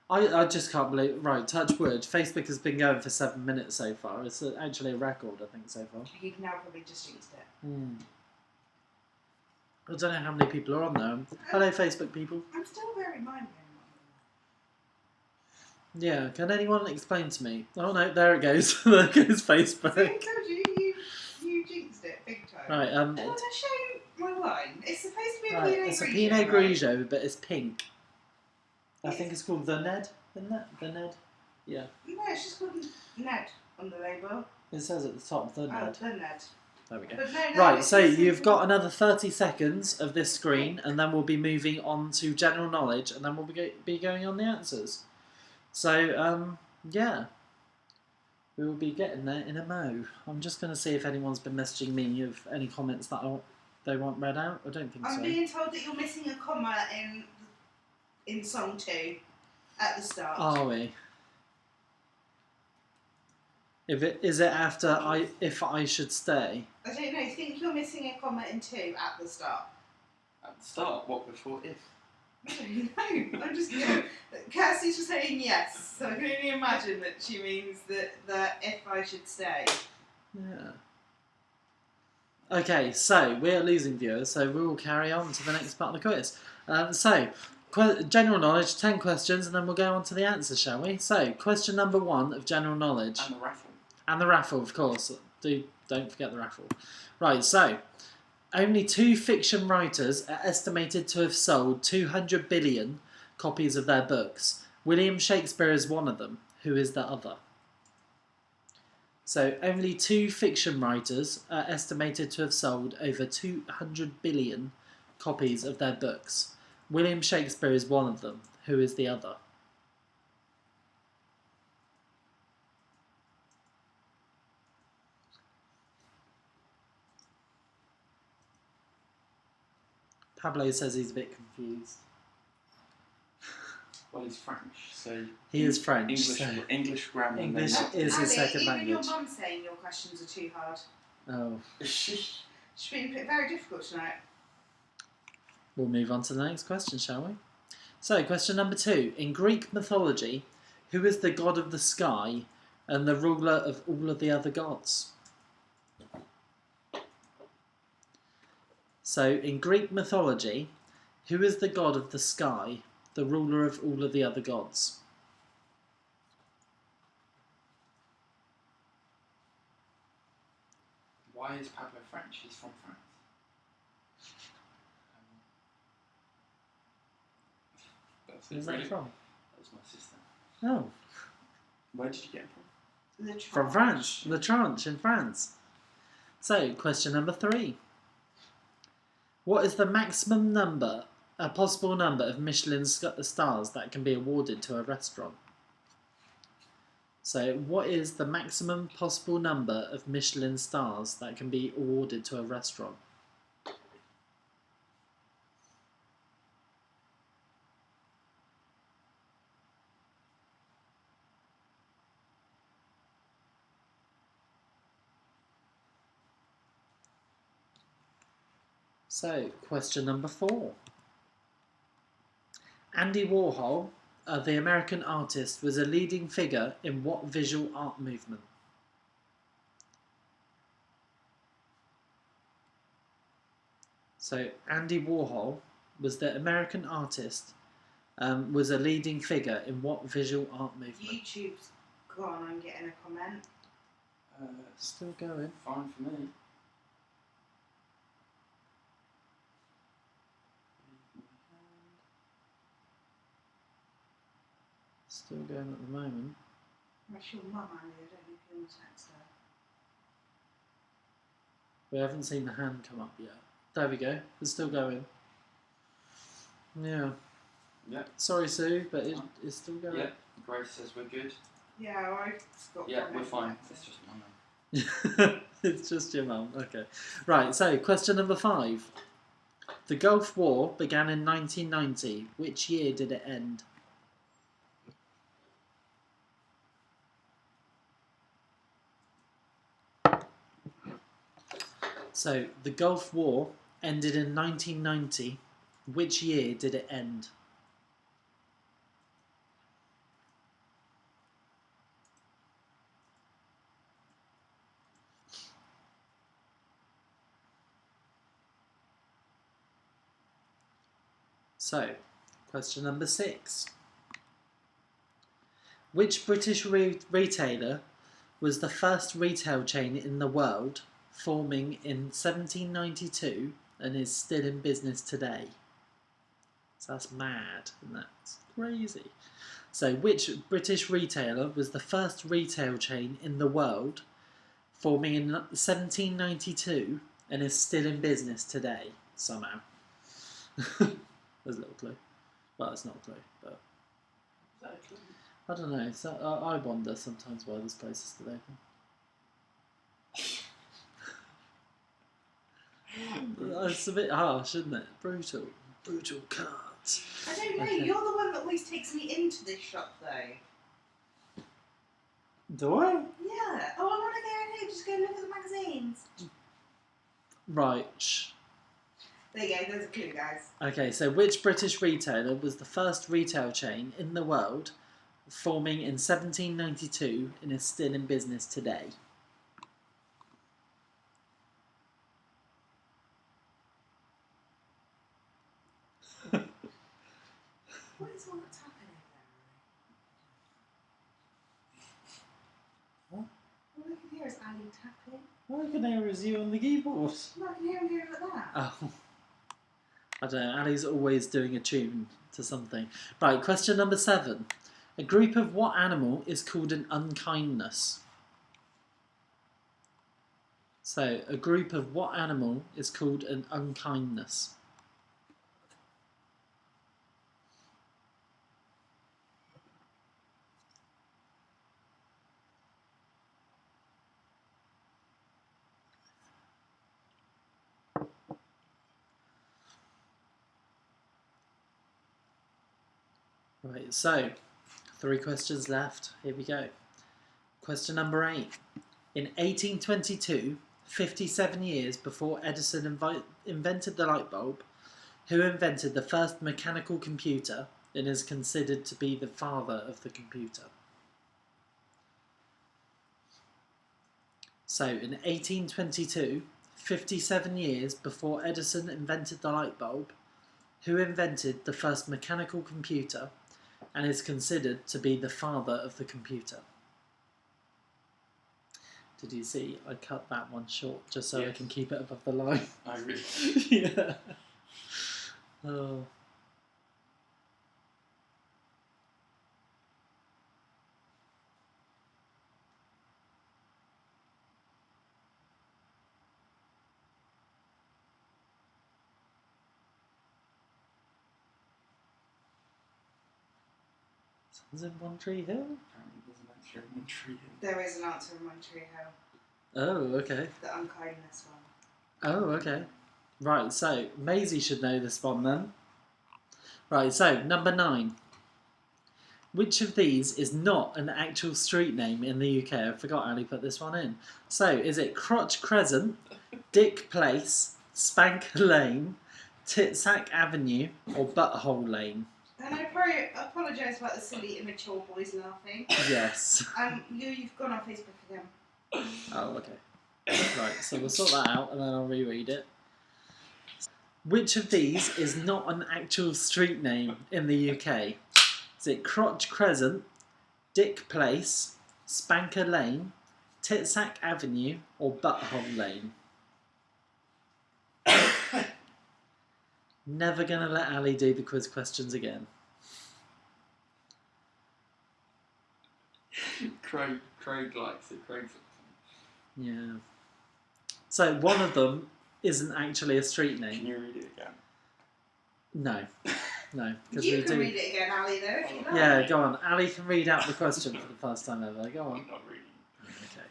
I just can't believe... Right, touch wood. Facebook has been going for 7 minutes so far. It's actually a record, I think, so far. You can now probably just jinxed it. I don't know how many people are on there. Hello, Facebook people. I'm still very mind-blown. Yeah, can anyone explain to me? Oh no, there it goes. There goes Facebook. See, I told you, you jinxed it big time. Right, I want to show It's supposed to be a Right, Pinot it's a Grigio, Pinot right? Grigio, but it's pink. I Yes. think it's called the Ned. Isn't it? The Ned? Yeah. No, it's just called Ned on the label. It says at the top, the Oh, Ned. the Ned. There we go. But no, Right, it's so just you've simple. got another 30 seconds of this screen, and then we'll be moving on to general knowledge, and then we'll be going on the answers. So, yeah. We will be getting there in a mo. I'm just going to see if anyone's been messaging me of any comments that they want read out. I don't think I'm so. being told that you're missing a comma in song 2 at the start. Are we? Is it after if I should stay? I don't know. I think you're missing a comma in 2 at the start. At the start, what before if? No, I'm just kidding. Kirsty's just saying yes, so I can only imagine that she means that if I should stay. Yeah. Okay, so we're losing viewers, so we will carry on to the next part of the quiz. General knowledge, 10 questions, and then we'll go on to the answers, shall we? So, question number 1 of general knowledge. And the raffle. And the raffle, of course. Don't forget the raffle. Right, so, only 2 fiction writers are estimated to have sold 200 billion copies of their books. William Shakespeare is one of them. Who is the other? So, only 2 fiction writers are estimated to have sold over 200 billion copies of their books. William Shakespeare is one of them. Who is the other? Pablo says he's a bit confused. Well, he's French, so He is French. English, So English grammar. English then is Ali, his second even language. your mum's saying your questions are too hard. Oh. She's been very difficult tonight. We'll move on to the next question, shall we? So, question number 2. In Greek mythology, who is the god of the sky and the ruler of all of the other gods? So, in Greek mythology, who is the god of the sky, the ruler of all of the other gods? Why is Pablo French? He's from France. That's Where's it, really? that from? That was my sister. Oh, Where did you get him from? from France. La Tranche in France. So, question number 3. What is the maximum possible number of Michelin stars that can be awarded to a restaurant? So, what is the maximum possible number of Michelin stars that can be awarded to a restaurant? So, question number 4. Andy Warhol, the American artist, was a leading figure in what visual art movement? So, Andy Warhol was the American artist, was a leading figure in what visual art movement? YouTube's gone. I'm getting a comment. Still going. Fine for me. Still going at the moment. That's your mum, Ali. I don't know if you want to text her. We haven't seen the hand come up yet. There we go. It's still going. Yeah. Yeah. Sorry, Sue, but it's still going. Yeah. Grace says we're good. Yeah, I've got Yeah, comment we're fine. on It's that. just my mum. It's just your mum. Okay. Right, so question number 5. The Gulf War began in 1990. Which year did it end? So, the Gulf War ended in 1990. Which year did it end? So, question number 6. Which British retailer was the first retail chain in the world, forming in 1792 and is still in business today. So that's mad, isn't that? It's crazy. So which British retailer was the first retail chain in the world, forming in 1792 and is still in business today, somehow? There's a little clue. Well, it's not a clue, but Is that a clue? I don't know. So, I wonder sometimes why there's places still open. It's a bit harsh, isn't it? Brutal. Brutal cards. I don't know. Okay. You're the one that always takes me into this shop, though. Do I? Yeah. Oh, I want to go in here. Just go look at the magazines. Right. Shh. There you go. There's a clue, guys. Okay, so which British retailer was the first retail chain in the world, forming in 1792 and is still in business today? What is all that's happening there? What? All I can hear is Ali tapping. All I can hear is you on the keyboard. No, I can hear him going like that. Oh. I don't know, Ali's always doing a tune to something. Right, question number 7. A group of what animal is called an unkindness? So, a group of what animal is called an unkindness? Right, so 3 questions left. Here we go. Question number 8. In 1822, 57 years before Edison invented the light bulb, who invented the first mechanical computer and is considered to be the father of the computer? So, in 1822, 57 years before Edison invented the light bulb, who invented the first mechanical computer and is considered to be the father of the computer? Did you see? I cut that one short just so I Yes. can keep it above the line. I really. Yeah. Oh. Someone's in One Tree Hill? Apparently there's an answer in one tree. There is an answer in One Tree Hill. Oh, okay. The unkindness one. Oh, okay. Right, so Maisie should know this one then. Right, so number 9. Which of these is not an actual street name in the UK? I forgot Ali put this one in. So, is it Crotch Crescent, Dick Place, Spanker Lane, Titsack Avenue, or Butthole Lane? And I probably apologise about the silly immature boys laughing. Yes. You've gone on Facebook again. Oh, okay. Right, so we'll sort that out and then I'll reread it. Which of these is not an actual street name in the UK? Is it Crotch Crescent, Dick Place, Spanker Lane, Titsack Avenue, or Butthole Lane? Never gonna let Ali do the quiz questions again. Craig likes it. Craig's. Yeah. So one of them isn't actually a street Can name. you read it again? No. No. You can read it again, Ali, though, if you like. Yeah, go on. Ali can read out the question for the first time ever. Go on. I'm not reading. Okay.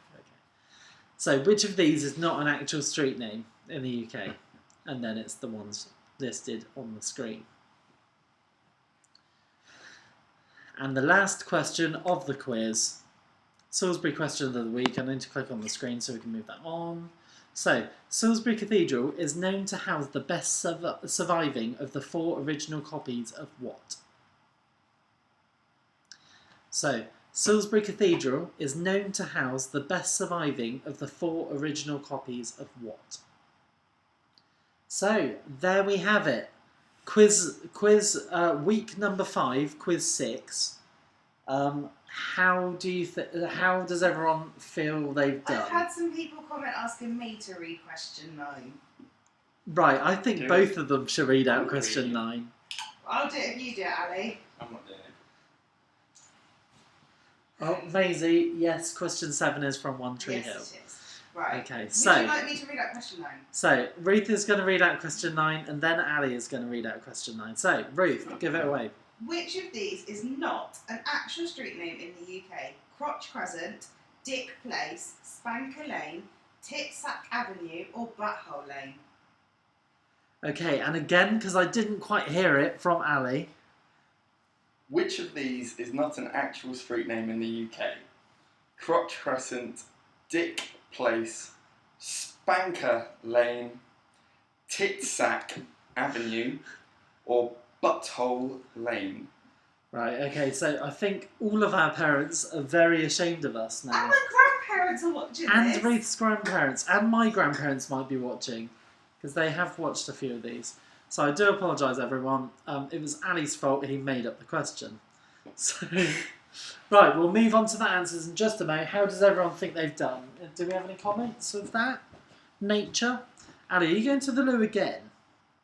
So, which of these is not an actual street name in the UK? And then it's the ones listed on the screen. And the last question of the quiz, Salisbury question of the week. I need to click on the screen so we can move that on. So, Salisbury Cathedral is known to house the best surviving of the 4 original copies of what? So, Salisbury Cathedral is known to house the best surviving of the 4 original copies of what? So, there we have it. Quiz week number 5, quiz 6. How does everyone feel they've done? I've had some people comment asking me to read question 9. Right, I think Do both of them should read out Ooh, question really? 9. I'll do it if you do it, Ali. I'm not doing it. Oh, Maisie, yes, question 7 is from One Tree Yes, Hill. it is. Right. Okay, Would so you like me to read out question 9? so Ruth is going to read out question 9, and then Ali is going to read out question 9. So Ruth, give it away. Which of these is not an actual street name in the UK? Crotch Crescent, Dick Place, Spanker Lane, Titsack Avenue, or Butthole Lane? Okay, and again, because I didn't quite hear it from Ali. Which of these is not an actual street name in the UK? Crotch Crescent, Dick Place, Spanker Lane, Titsack Avenue, or Butthole Lane? Right, okay, so I think all of our parents are very ashamed of us now. And my grandparents are watching And this. Ruth's grandparents, and my grandparents might be watching, because they have watched a few of these. So I do apologise, everyone. It was Ali's fault. He made up the question. So, right, we'll move on to the answers in just a moment. How does everyone think they've done? Do we have any comments of that nature? Ali, are you going to the loo again?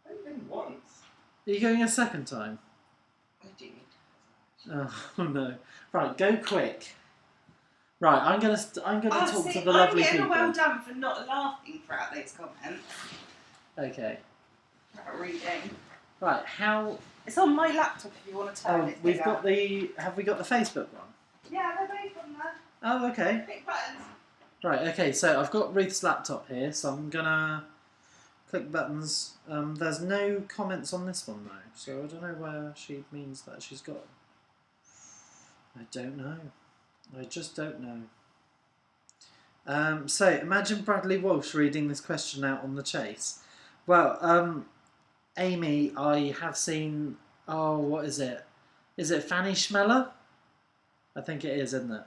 I've been once. Are you going a second time? I do need to. Oh no! Right, go quick. Right, I'm gonna talk see, to the lovely I'm getting people. well done for not laughing throughout those comments. Okay. About reading. Right, how? It's on my laptop if you want to turn Oh, it. we've bigger. got the. Have we got the Facebook one? Yeah, they're both on there. Oh, okay. Big buttons. Right, okay. So I've got Ruth's laptop here, so I'm gonna click buttons. There's no comments on this one though, so I don't know where she means that she's got. I don't know. I just don't know. So imagine Bradley Walsh reading this question out on the chase. Well, Amy, I have seen. Oh, what is it? Is it Fanny Schmeller? I think it is, isn't it?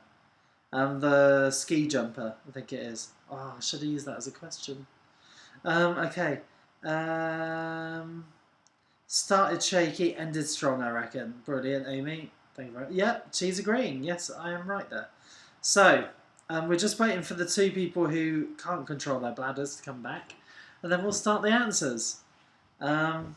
And the ski jumper. I think it is. Oh, I should have used that as a question. Okay. Started shaky, ended strong, I reckon. Brilliant, Amy. Thank you very much. Yeah, she's agreeing. Yes, I am right there. So, we're just waiting for the two people who can't control their bladders to come back. And then we'll start the answers. Ali's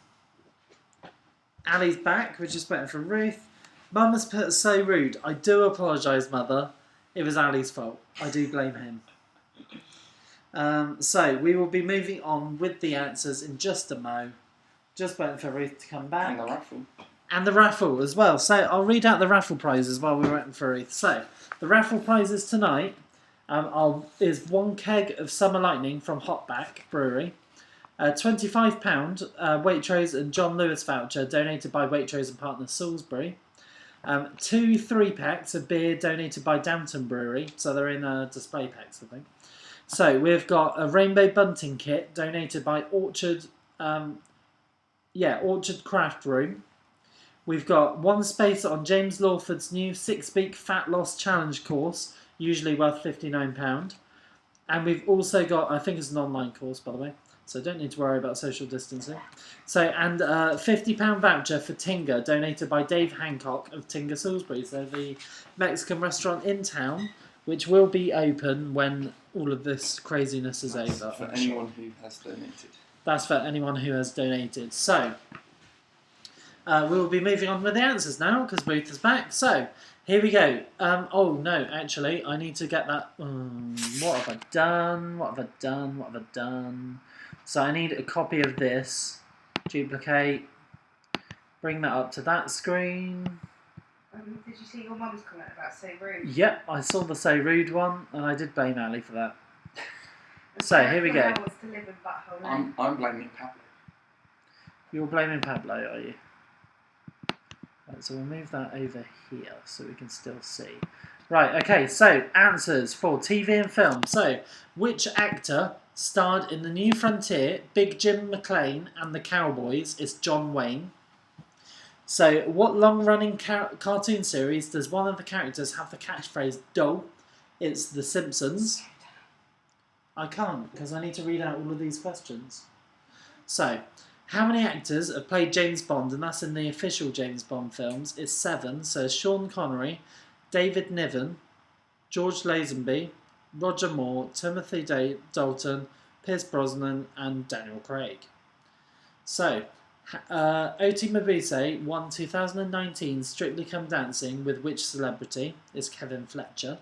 back. We're just waiting for Ruth. Mum has put so rude. I do apologise, Mother. It was Ali's fault. I do blame him. So we will be moving on with the answers in just a mo. Just waiting for Ruth to come back. And the raffle. And the raffle as well. So I'll read out the raffle prizes while we're waiting for Ruth. So the raffle prizes tonight is 1 keg of Summer Lightning from Hotback Brewery. £25 Waitrose and John Lewis voucher donated by Waitrose and Partners Salisbury. 2 3-packs of beer donated by Downton Brewery. So they're in display packs, I think. So we've got a rainbow bunting kit donated by Orchard Craft Room. We've got 1 space on James Lawford's new 6-week fat loss challenge course, usually worth £59. And we've also got, I think it's an online course, by the way, so don't need to worry about social distancing. So, and a £50 voucher for Tinga, donated by Dave Hancock of Tinga Salisbury, so the Mexican restaurant in town, which will be open when all of this craziness is over. For anyone who has donated. That's for anyone who has donated. So, we will be moving on with the answers now, because Ruth is back. So, here we go. Oh, no, actually, I need to get that... what have I done? What have I done? What have I done? So, I need a copy of this. Duplicate. Bring that up to that screen. Did you see your mum's comment about so rude? Yep, I saw the So Rude one, and I did blame Ali for that. So, here we go. Wants to live in Butthole Lane. I'm blaming Pablo. You're blaming Pablo, are you? Right, so we'll move that over here so we can still see. Right, okay, so answers for TV and film. So, which actor starred in The New Frontier, Big Jim McLean and the Cowboys? It's John Wayne. So, what long-running cartoon series does one of the characters have the catchphrase "Doe"? It's The Simpsons. I can't, because I need to read out all of these questions. So, how many actors have played James Bond, and that's in the official James Bond films? It's 7, so Sean Connery, David Niven, George Lazenby, Roger Moore, Timothy Dalton, Pierce Brosnan, and Daniel Craig. So, Oti Mabuse won 2019 Strictly Come Dancing with which celebrity? Is Kevin Fletcher.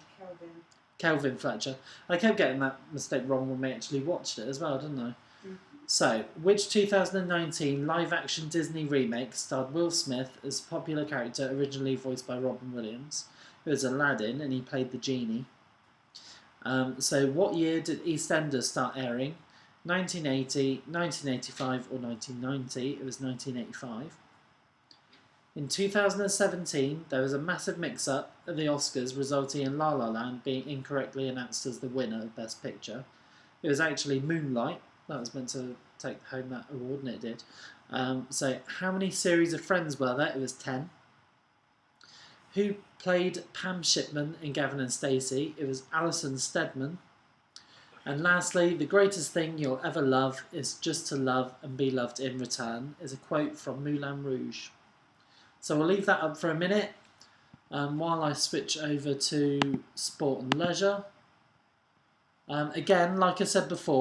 Kelvin Fletcher. I kept getting that mistake wrong when we actually watched it as well, didn't I? Mm. So, which 2019 live-action Disney remake starred Will Smith as a popular character originally voiced by Robin Williams? It was Aladdin, and he played the genie. So, what year did EastEnders start airing? 1980, 1985 or 1990? It was 1985. In 2017, there was a massive mix-up at the Oscars, resulting in La La Land being incorrectly announced as the winner of Best Picture. It was actually Moonlight that was meant to take home that award, and it did. So, how many series of Friends were there? It was 10. Who played Pam Shipman in Gavin and Stacey? It was Alison Steadman. And lastly, the greatest thing you'll ever love is just to love and be loved in return, is a quote from Moulin Rouge. So we'll leave that up for a minute while I switch over to sport and leisure. Again, like I said before,